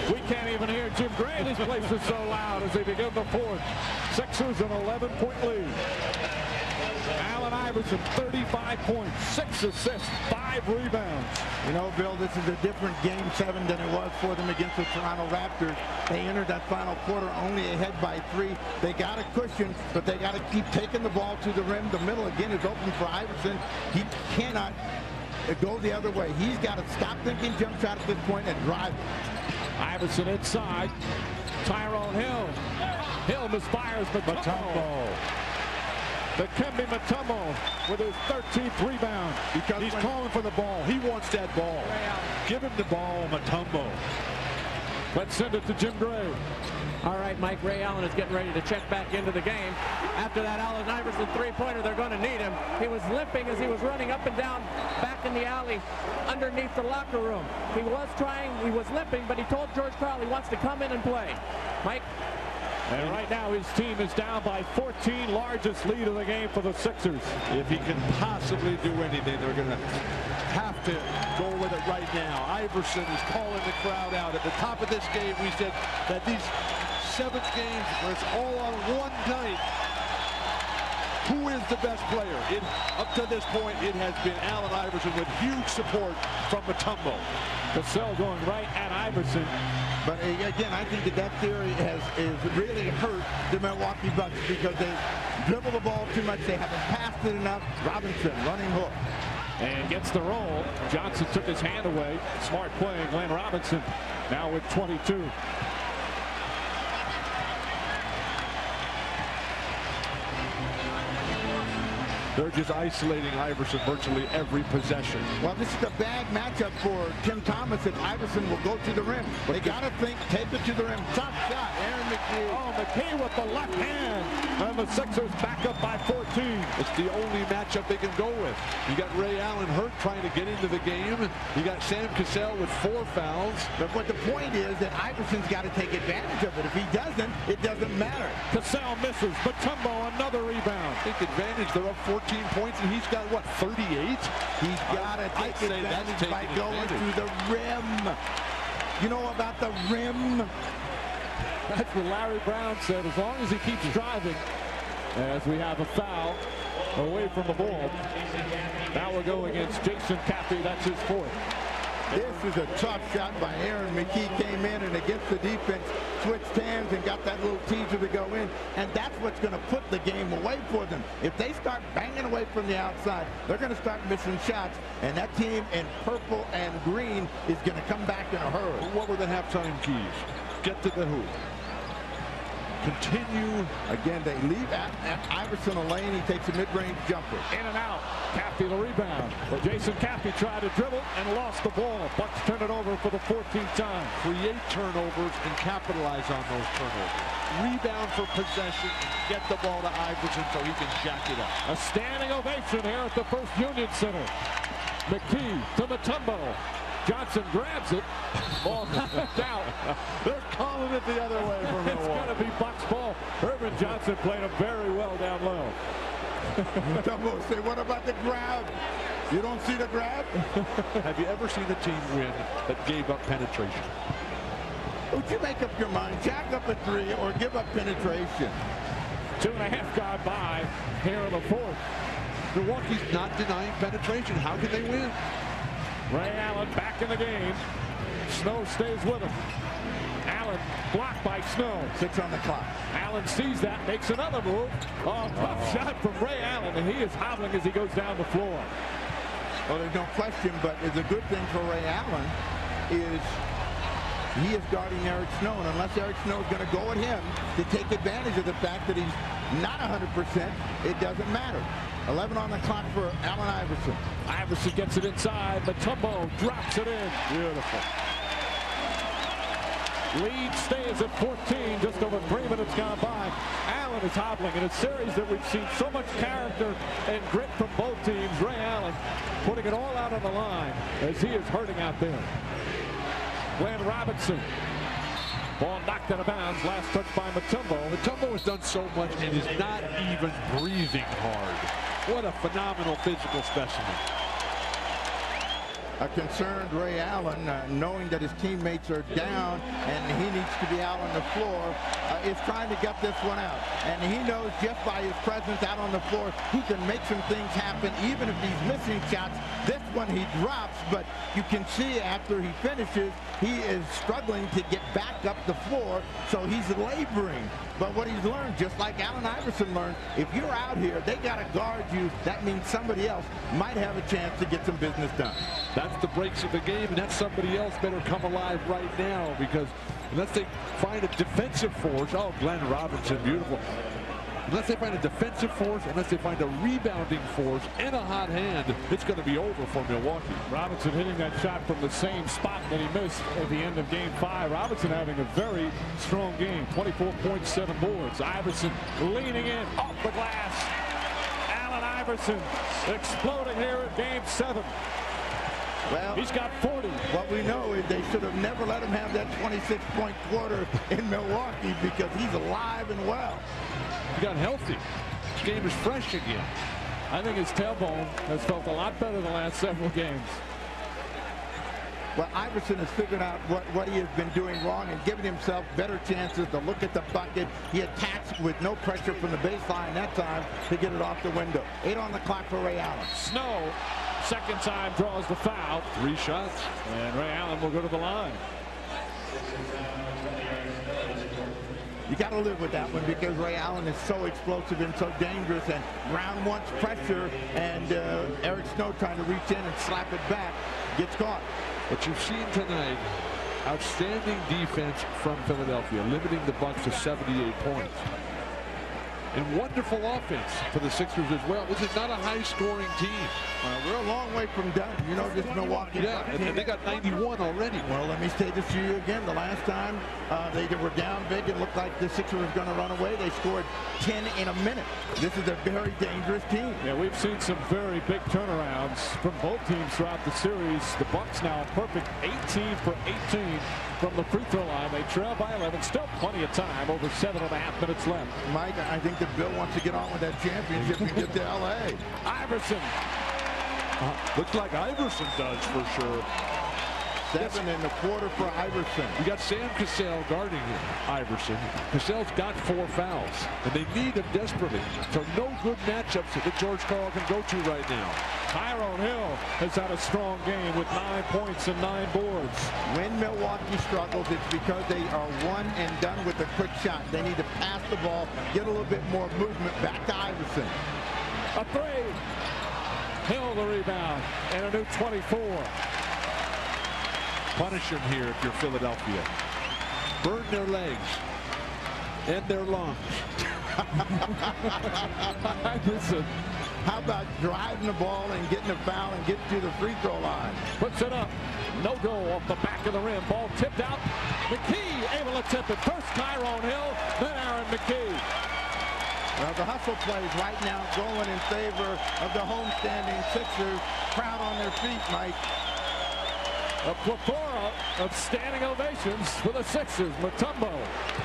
We can't even hear Jim Gray. This place is so loud as they begin the 4th. Sixers an 11-point lead. Allen Iverson, 35 points, 6 assists, 5 rebounds. You know, Bill, this is a different game 7 than it was for them against the Toronto Raptors. They entered that final quarter only ahead by 3. They got a cushion, but they got to keep taking the ball to the rim. The middle again is open for Iverson. He cannot go the other way. He's got to stop thinking jump shot at this point and drive. Iverson inside. Tyrone Hill. Hill misfires, but Mutombo. Dikembe Mutombo with his 13th rebound. Because he's calling for the ball. He wants that ball. Give him the ball, Mutombo. Let's send it to Jim Gray. All right, Mike, Ray Allen is getting ready to check back into the game. After that Allen Iverson three-pointer, they're going to need him. He was limping as he was running up and down back in the alley underneath the locker room. He was limping, but he told George Karl he wants to come in and play. Mike? And right now his team is down by 14, largest lead of the game for the Sixers. If he can possibly do anything, they're going to have to go with it right now. Iverson is calling the crowd out. At the top of this game, we said that these 7th games where it's all on one night, Who is the best player? Up to this point, it has been Allen Iverson with huge support from Mutombo. Cassell going right at Iverson. But again, I think that theory is really hurt the Milwaukee Bucks because they dribble the ball too much. They haven't passed it enough. Robinson running hook. And gets the roll. Johnson took his hand away. Smart play. Glenn Robinson now with 22. They're just isolating Iverson virtually every possession. Well, this is a bad matchup for Tim Thomas if Iverson will go to the rim. They got to think, take it to the rim. Top shot, Aaron McKee. Oh, McKee with the left hand. And the Sixers back up by 14. It's the only matchup they can go with. You got Ray Allen hurt trying to get into the game. You got Sam Cassell with 4 fouls. But the point is that Iverson's got to take advantage of it. If he doesn't, it doesn't matter. Cassell misses. Mutombo another rebound. Take advantage. They're up 14 points, and he's got, what, 38? He's got to take advantage by going to the rim. You know about the rim? That's what Larry Brown said. As long as he keeps driving, as we have a foul away from the ball. Now we'll go against Jason Caffey. That's his 4th. This is a tough shot by Aaron McKee. Came in and against the defense, switched hands and got that little teaser to go in. And that's what's going to put the game away for them. If they start banging away from the outside, they're going to start missing shots. And that team in purple and green is going to come back in a hurry. What were the halftime keys? Get to the hoop. Continue. Again, they leave at Iverson a lane. He takes a mid-range jumper. In and out. Caffey the rebound. But Jason Caffey tried to dribble and lost the ball. Bucks turn it over for the 14th time. Create turnovers and capitalize on those turnovers. Rebound for possession. Get the ball to Iverson so he can jack it up. A standing ovation here at the First Union Center. McKee to Mutombo. Johnson grabs it. Ball knocked out. They're calling it the other way for Milwaukee. It's going to be Bucks ball. Irvin Johnson played him very well down low. Mutombo say, what about the grab? You don't see the grab? Have you ever seen a team win that gave up penetration? Would you make up your mind? Jack up a 3 or give up penetration? 2.5 gone by here in the 4th. Milwaukee's not denying penetration. How can they win? Ray Allen back in the game. Snow stays with him. Allen blocked by Snow. 6 on the clock. Allen sees that, makes another move. Oh, tough shot from Ray Allen, and he is hobbling as he goes down the floor. Well, there's no question, but it's a good thing for Ray Allen is he is guarding Eric Snow, and unless Eric Snow is going to go at him to take advantage of the fact that he's not 100%, it doesn't matter. 11 on the clock for Allen Iverson. Iverson gets it inside. Mutombo drops it in. Beautiful. Lead stays at 14. Just over 3 minutes gone by. Allen is hobbling in a series that we've seen so much character and grit from both teams. Ray Allen putting it all out on the line as he is hurting out there. Glenn Robinson. Ball knocked out of bounds. Last touch by Mutombo. Mutombo has done so much and is not even breathing hard. What a phenomenal physical specimen. A concerned Ray Allen, knowing that his teammates are down and he needs to be out on the floor, is trying to get this one out. And he knows just by his presence out on the floor, he can make some things happen, even if he's missing shots. This one he drops, but you can see after he finishes, he is struggling to get back up the floor, so he's laboring. But what he's learned, just like Allen Iverson learned, if you're out here, they got to guard you. That means somebody else might have a chance to get some business done. That's the breaks of the game, and that somebody else better come alive right now, because unless they find a defensive force, oh, Glenn Robinson, beautiful. Unless they find a defensive force, unless they find a rebounding force and a hot hand, it's going to be over for Milwaukee. Robinson hitting that shot from the same spot that he missed at the end of Game 5. Robinson having a very strong game. 24.7 boards. Iverson leaning in off the glass. Allen Iverson exploding here in Game 7. Well, he's got 40. What we know is they should have never let him have that 26-point quarter in Milwaukee because he's alive and well. He got healthy. His game is fresh again. I think his tailbone has felt a lot better the last several games. Well, Iverson has figured out what he has been doing wrong and giving himself better chances to look at the bucket. He attacks with no pressure from the baseline that time to get it off the window. 8 on the clock for Ray Allen. Snow, second time, draws the foul. 3 shots. And Ray Allen will go to the line. You got to live with that one because Ray Allen is so explosive and so dangerous, and Brown wants pressure, and Eric Snow trying to reach in and slap it back, gets caught. But you've seen tonight outstanding defense from Philadelphia, limiting the Bucks to 78 points. And wonderful offense for the Sixers as well. This is not a high-scoring team. We're a long way from done. You know, this Milwaukee. Yeah, and they got 91 already. Well, let me say this to you again. The last time they were down big, it looked like the Sixers were going to run away. They scored 10 in a minute. This is a very dangerous team. Yeah, we've seen some very big turnarounds from both teams throughout the series. The Bucks now perfect 18 for 18 from the free throw line. They trail by 11. Still plenty of time. Over 7.5 minutes left. Mike, I think that Bill wants to get on with that championship and get to L.A. Iverson. Looks like Iverson does for sure. 7.25 for Iverson. You got Sam Cassell guarding him, Iverson. Cassell's got 4 fouls, and they need him desperately. So no good matchups that George Karl can go to right now. Tyrone Hill has had a strong game with 9 points and 9 boards. When Milwaukee struggles, it's because they are one and done with a quick shot. They need to pass the ball, get a little bit more movement. Back to Iverson. A 3. Hill the rebound, and a new 24. Punish him here if you're Philadelphia. Burn their legs and their lungs. Iverson. How about driving the ball and getting a foul and getting to the free throw line? Puts it up. No goal off the back of the rim. Ball tipped out. McKee able to tip it. First Tyrone Hill, then Aaron McKee. Well, the hustle plays right now going in favor of the homestanding Sixers. Crowd on their feet, Mike. A plethora of standing ovations for the Sixers. Mutombo,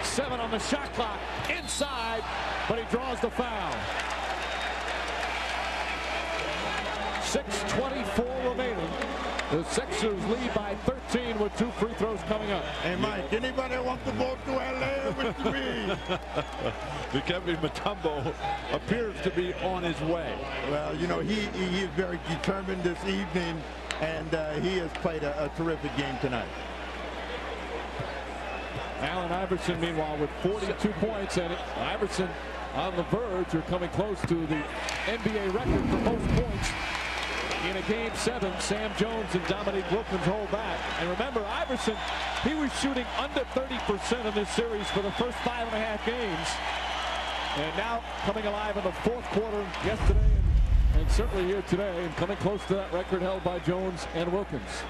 7 on the shot clock. Inside, but he draws the foul. 6:24 remaining. The Sixers lead by 13 with 2 free throws coming up. Hey, Mike, anybody want to go to L.A. with me? Dikembe Mutombo appears to be on his way. Well, you know, he is very determined this evening, and he has played a terrific game tonight. Allen Iverson, meanwhile, with 42 points, and Iverson on the verge or coming close to the NBA record for most points in a Game 7. Sam Jones and Dominique Wilkins hold back. And remember, Iverson, he was shooting under 30% in this series for the first 5.5 games. And now coming alive in the 4th quarter yesterday and certainly here today, and coming close to that record held by Jones and Wilkins.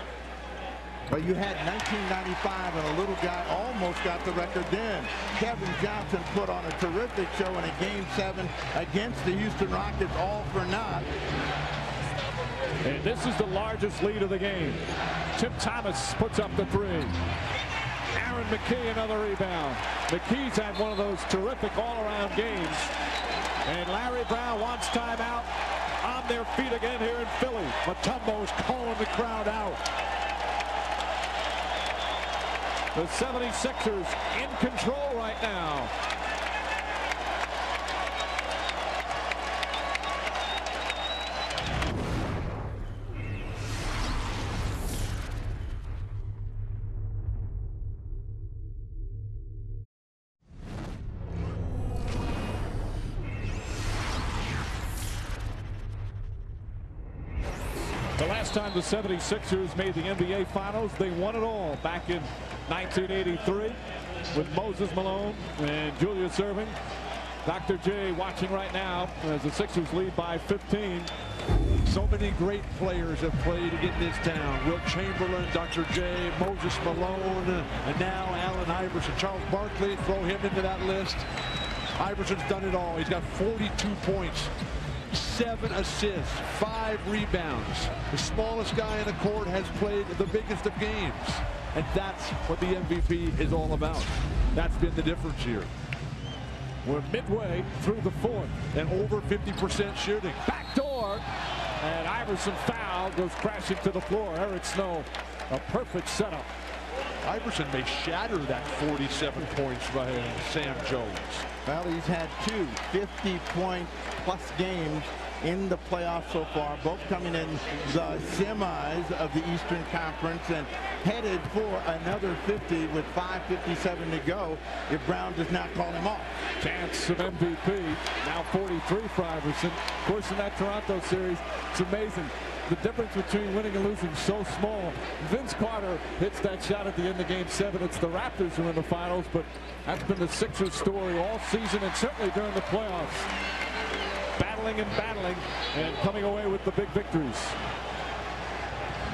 But you had 1995, and a little guy almost got the record then. Kevin Johnson put on a terrific show in a Game 7 against the Houston Rockets, all for naught. And this is the largest lead of the game. Tim Thomas puts up the 3. Aaron McKee, another rebound. McKee's had one of those terrific all-around games. And Larry Brown wants timeout. On their feet again here in Philly. Mutombo's calling the crowd out. The 76ers in control right now. The last time the 76ers made the NBA Finals, they won it all back in 1983 with Moses Malone and Julius Erving. Dr. J watching right now as the Sixers lead by 15. So many great players have played in this town. Wilt Chamberlain, Dr. J, Moses Malone, and now Allen Iverson. Charles Barkley, throw him into that list. Iverson's done it all. He's got 42 points. 7 assists, 5 rebounds. The smallest guy in the court has played the biggest of games. And that's what the MVP is all about. That's been the difference here. We're midway through the 4th. And over 50% shooting. Backdoor. And Iverson fouled, goes crashing to the floor. Eric Snow, a perfect setup. Iverson may shatter that 47 points by Sam Jones. Well, he's had two 50-point-plus games in the playoffs so far, both coming in the semis of the Eastern Conference and headed for another 50 with 5:57 to go if Brown does not call him off. Chance of MVP, now 43 for Iverson. Of course, in that Toronto series, it's amazing. The difference between winning and losing is so small. Vince Carter hits that shot at the end of Game 7. It's the Raptors who are in the finals, but that's been the Sixers story all season and certainly during the playoffs. Battling and coming away with the big victories.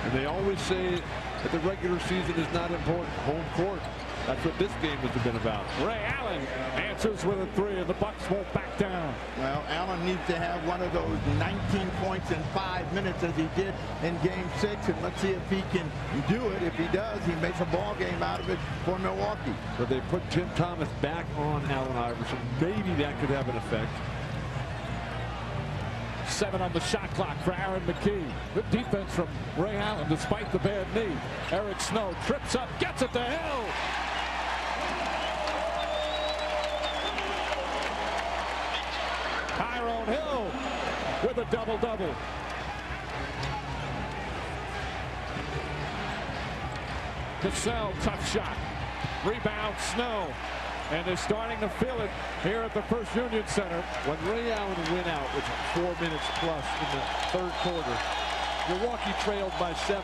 And they always say that the regular season is not important. Home court. That's what this game has been about. Ray Allen answers with a three, and the Bucks won't back down. Well, Allen needs to have one of those 19 points in 5 minutes as he did in Game 6, and let's see if he can do it. If he does, he makes a ball game out of it for Milwaukee. But they put Tim Thomas back on Allen Iverson. Maybe that could have an effect. 7 on the shot clock for Aaron McKee. Good defense from Ray Allen despite the bad knee. Eric Snow trips up, gets it to Hill. Tyrone Hill with a double-double. Cassell, tough shot. Rebound, Snow. And they're starting to feel it here at the First Union Center. When Ray Allen went out with 4 minutes plus in the third quarter, Milwaukee trailed by 7.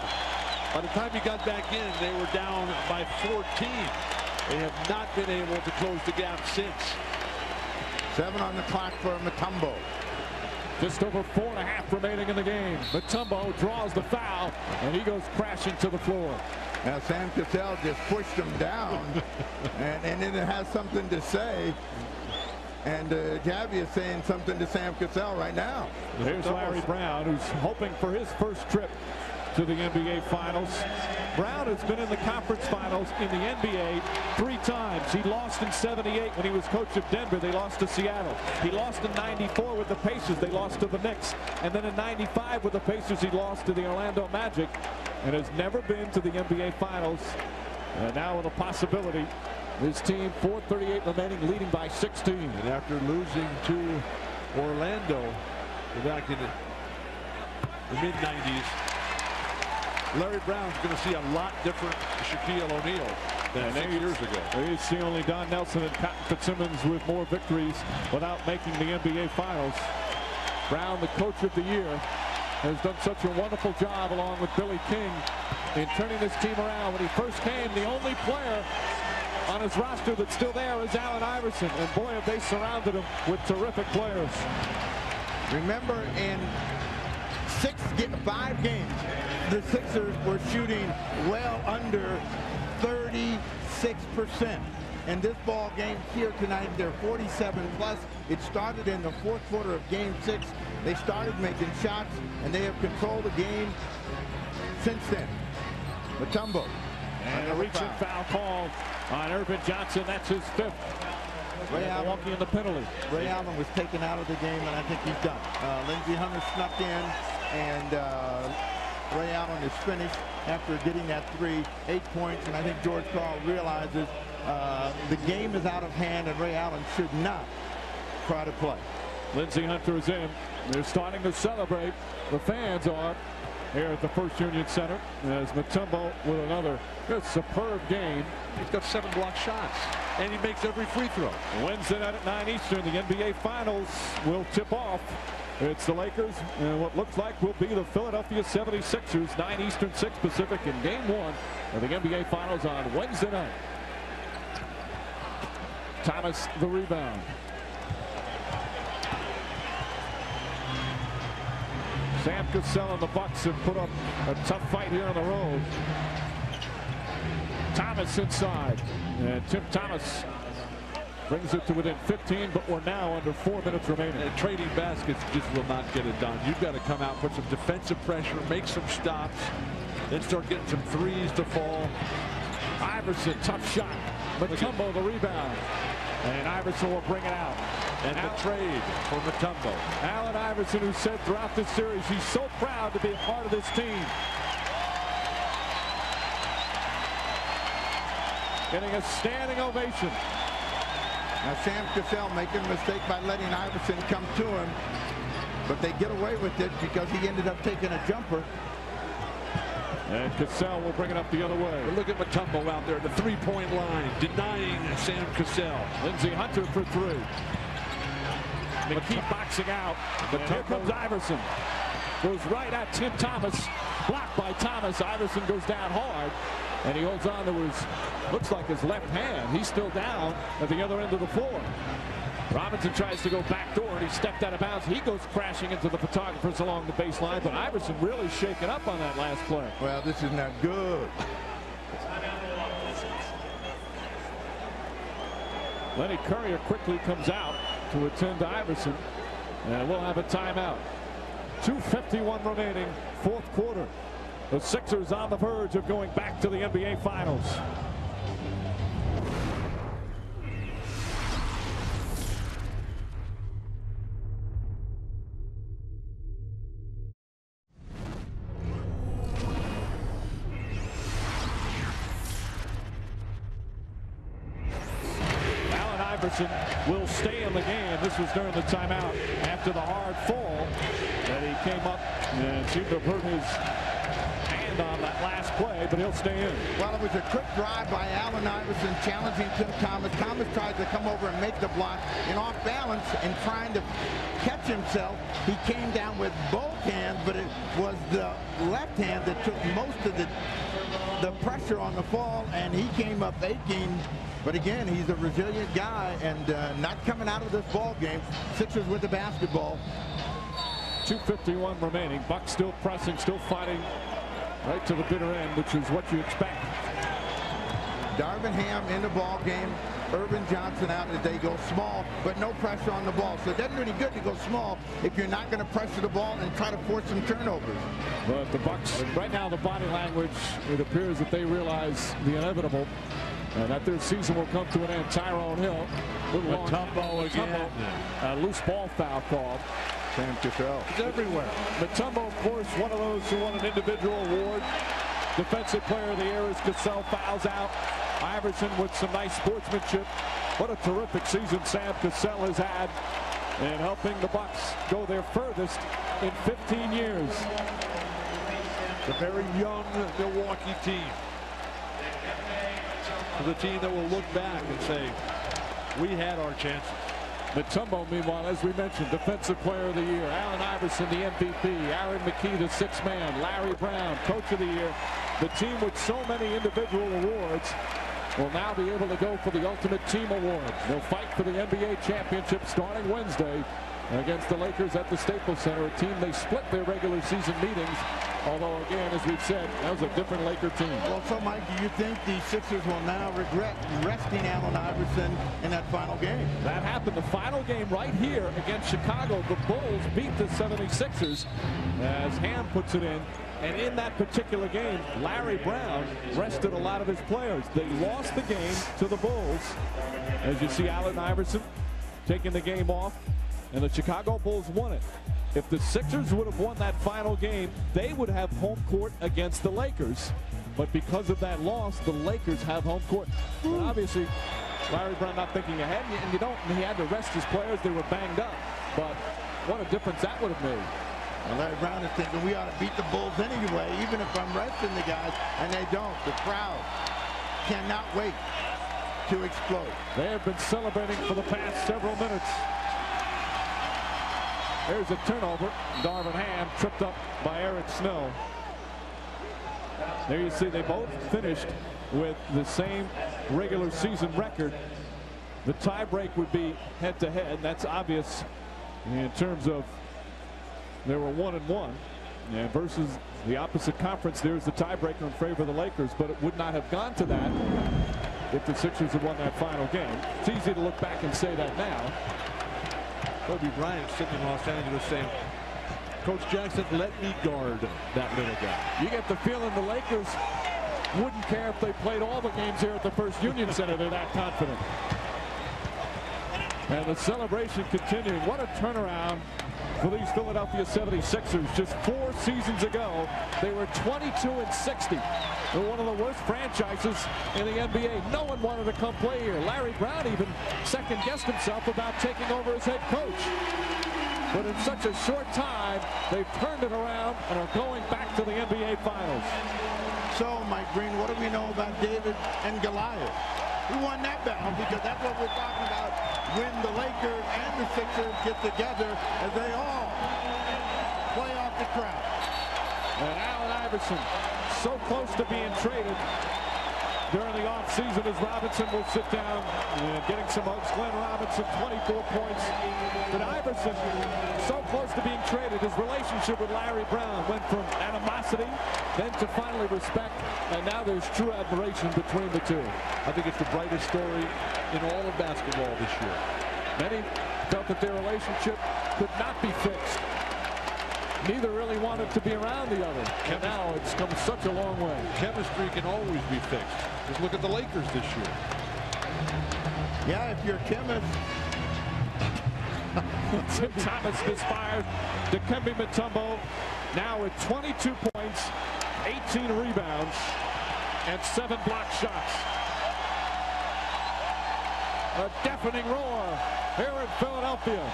By the time he got back in, they were down by 14. They have not been able to close the gap since. 7 on the clock for Mutombo. Just over 4.5 remaining in the game. Mutombo draws the foul, and he goes crashing to the floor. Now Sam Cassell just pushed him down, and then it has something to say. And Javi is saying something to Sam Cassell right now. Here's Larry Brown, who's hoping for his first trip to the NBA Finals. Brown has been in the conference finals in the NBA 3 times. He lost in '78 when he was coach of Denver. They lost to Seattle. He lost in '94 with the Pacers. They lost to the Knicks. And then in '95 with the Pacers, he lost to the Orlando Magic and has never been to the NBA Finals. And now with a possibility, his team 4:38 remaining, leading by 16. And after losing to Orlando back in the mid-90s, Larry Brown's going to see a lot different Shaquille O'Neal than 8 years ago. You see only Don Nelson and Cotton Fitzsimmons with more victories without making the NBA Finals. Brown, the coach of the year, has done such a wonderful job along with Billy King in turning this team around. When he first came, the only player on his roster that's still there is Allen Iverson, and boy, have they surrounded him with terrific players. Remember, in 5 games, the Sixers were shooting well under 36%. In this ball game here tonight, they're 47 plus. It started in the 4th quarter of Game 6. They started making shots, and they have controlled the game since then. Mutombo. And a reaching foul call on Irvin Johnson. That's his 5th. Ray Allen walking in the penalty. Ray Allen was taken out of the game, and I think he's done. Lindsey Hunter snuck in, and Ray Allen is finished after getting that 3, 8 points, and I think George Karl realizes the game is out of hand, and Ray Allen should not try to play. Lindsey Hunter is in. They're starting to celebrate. The fans are here at the First Union Center as Mutombo with another superb game. He's got 7 blocked shots, and he makes every free throw. Wednesday night at 9 Eastern, the NBA Finals will tip off. It's the Lakers and what looks like will be the Philadelphia 76ers, 9 Eastern, 6 Pacific in Game 1 of the NBA Finals on Wednesday night. Thomas the rebound. Sam Cassell and the Bucks have put up a tough fight here on the road. Thomas inside, and Tim Thomas brings it to within 15, but we're now under 4 minutes remaining. And trading baskets just will not get it done. You've got to come out, put some defensive pressure, make some stops, then start getting some threes to fall. Iverson, tough shot. Mutombo the rebound. And Iverson will bring it out. And the trade for Mutombo. Allen Iverson, who said throughout this series he's so proud to be a part of this team. Getting a standing ovation. Now Sam Cassell making a mistake by letting Iverson come to him, but they get away with it because he ended up taking a jumper. And Cassell will bring it up the other way. But look at Mutombo out there at the three-point line, denying Sam Cassell. Lindsey Hunter for three. McKee boxing out. But here comes Iverson. Goes right at Tim Thomas. Blocked by Thomas. Iverson goes down hard. And he holds on to his, looks like his left hand. He's still down at the other end of the floor. Robinson tries to go back door, and he stepped out of bounds. He goes crashing into the photographers along the baseline, but Iverson really shaken up on that last play. Well, this is not good. Lenny Currier quickly comes out to attend to Iverson, and we'll have a timeout. 2:51 remaining, fourth quarter. The Sixers on the verge of going back to the NBA Finals. Allen Iverson will stay in the game. This was during the timeout after the hard fall that he came up and seemed to have hurt his hand on that last play, but he'll stay in. Well, it was a quick drive by Allen Iverson challenging Tim Thomas. Thomas tried to come over and make the block, and off balance and trying to catch himself, he came down with both hands, but it was the left hand that took most of the pressure on the fall, and he came up aching. But again, he's a resilient guy and not coming out of this ball game. Sixers with the basketball. 2:51 remaining. Bucks still pressing, still fighting right to the bitter end, which is what you expect. Darvin Ham in the ball game. Irvin Johnson out as they go small, but no pressure on the ball. So it doesn't do any good to go small if you're not going to pressure the ball and try to force some turnovers. But the Bucks, right now, the body language, it appears that they realize the inevitable, and that their season will come to an end. Tyrone Hill, Mutombo again. A loose ball foul called. Sam Cassell. It's everywhere. Mutombo, of course, one of those who won an individual award. Defensive player of the year as Cassell fouls out. Iverson with some nice sportsmanship. What a terrific season Sam Cassell has had in helping the Bucks go their furthest in 15 years. The very young Milwaukee team. The team that will look back and say, we had our chances. Mutombo, meanwhile, as we mentioned, Defensive Player of the Year. Allen Iverson, the MVP. Aaron McKee, the sixth man. Larry Brown, Coach of the Year. The team with so many individual awards will now be able to go for the Ultimate Team Award. They'll fight for the NBA championship starting Wednesday against the Lakers at the Staples Center, a team they split their regular season meetings. Although, again, as we've said, that was a different Laker team. Well, so, Mike, do you think the Sixers will now regret resting Allen Iverson in that final game? That happened. The final game right here against Chicago. The Bulls beat the 76ers as Ham puts it in. And in that particular game, Larry Brown rested a lot of his players. They lost the game to the Bulls. As you see, Allen Iverson taking the game off, and the Chicago Bulls won it. If the Sixers would have won that final game, they would have home court against the Lakers. But because of that loss, the Lakers have home court. But obviously, Larry Brown not thinking ahead, and you don't. He had to rest his players. They were banged up. But what a difference that would have made. Well, Larry Brown is thinking we ought to beat the Bulls anyway, even if I'm resting the guys, and they don't. The crowd cannot wait to explode. They have been celebrating for the past several minutes. There's a turnover. Darvin Ham tripped up by Eric Snow. There you see they both finished with the same regular season record. The tiebreak would be head-to-head. That's obvious in terms of they were 1-1. And versus the opposite conference, there's the tiebreaker in favor of the Lakers, but it would not have gone to that if the Sixers had won that final game. It's easy to look back and say that now. Kobe Bryant sitting in Los Angeles saying, Coach Jackson, let me guard that little guy. You get the feeling the Lakers wouldn't care if they played all the games here at the First Union Center. They're that confident. And the celebration continuing. What a turnaround for these Philadelphia 76ers. Just 4 seasons ago, they were 22-60. They're one of the worst franchises in the NBA. No one wanted to come play here. Larry Brown even second-guessed himself about taking over as head coach. But in such a short time, they've turned it around and are going back to the NBA Finals. So, Mike Green, what do we know about David and Goliath? Who won that battle? Because that's what we're talking about when the Lakers and the Sixers get together as they all play off the crowd. And Allen Iverson so close to being traded during the offseason as Robinson will sit down and getting some hugs. Glenn Robinson, 24 points. But Iverson, so close to being traded, his relationship with Larry Brown went from animosity, then to finally respect, and now there's true admiration between the two. I think it's the brightest story in all of basketball this year. Many felt that their relationship could not be fixed. Neither really wanted to be around the other. And now it's come such a long way. Chemistry can always be fixed. Just look at the Lakers this year. Yeah, if you're a chemist. Tim Thomas misfired. Dikembe Mutombo now with 22 points, 18 rebounds, and 7 block shots. A deafening roar here in Philadelphia.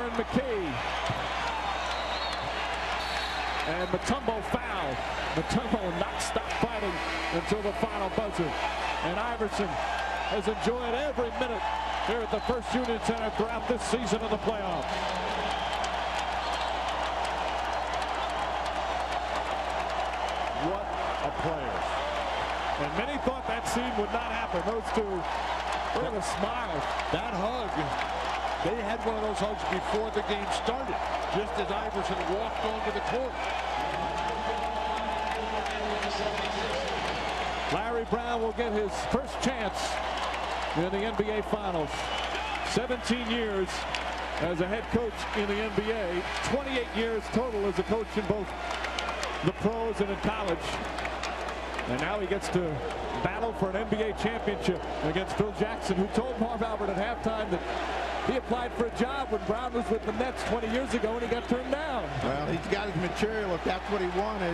McKay. And Mutombo foul. Mutombo not stop fighting until the final buzzer. And Iverson has enjoyed every minute here at the First Union Center throughout this season of the playoffs. What a player. And many thought that scene would not happen. Those two, look at the smile. That hug. They had one of those hugs before the game started, just as Iverson walked onto the court. Larry Brown will get his first chance in the NBA Finals. 17 years as a head coach in the NBA, 28 years total as a coach in both the pros and in college. And now he gets to battle for an NBA championship against Phil Jackson, who told Marv Albert at halftime that he applied for a job when Brown was with the Nets 20 years ago and he got turned down. Well, he's got his material if that's what he wanted.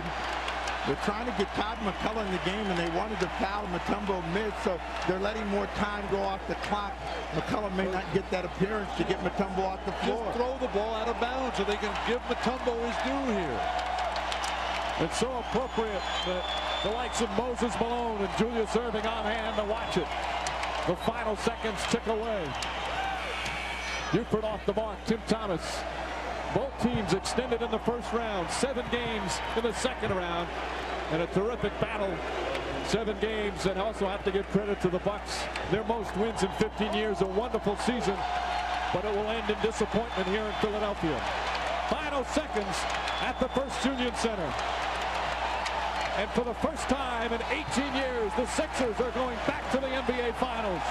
They're trying to get Todd McCullough in the game, and they wanted to foul Mutombo mid, so they're letting more time go off the clock. McCullough may not get that appearance to get Mutombo off the floor. Just throw the ball out of bounds so they can give Mutombo his due here. It's so appropriate that the likes of Moses Malone and Julius Erving on hand to watch it. The final seconds tick away. Buford off the mark. Tim Thomas. Both teams extended in the first round. 7 games in the second round. And a terrific battle. 7 games, and also have to give credit to the Bucks. Their most wins in 15 years. A wonderful season. But it will end in disappointment here in Philadelphia. Final seconds at the First Union Center. And for the first time in 18 years, the Sixers are going back to the NBA Finals.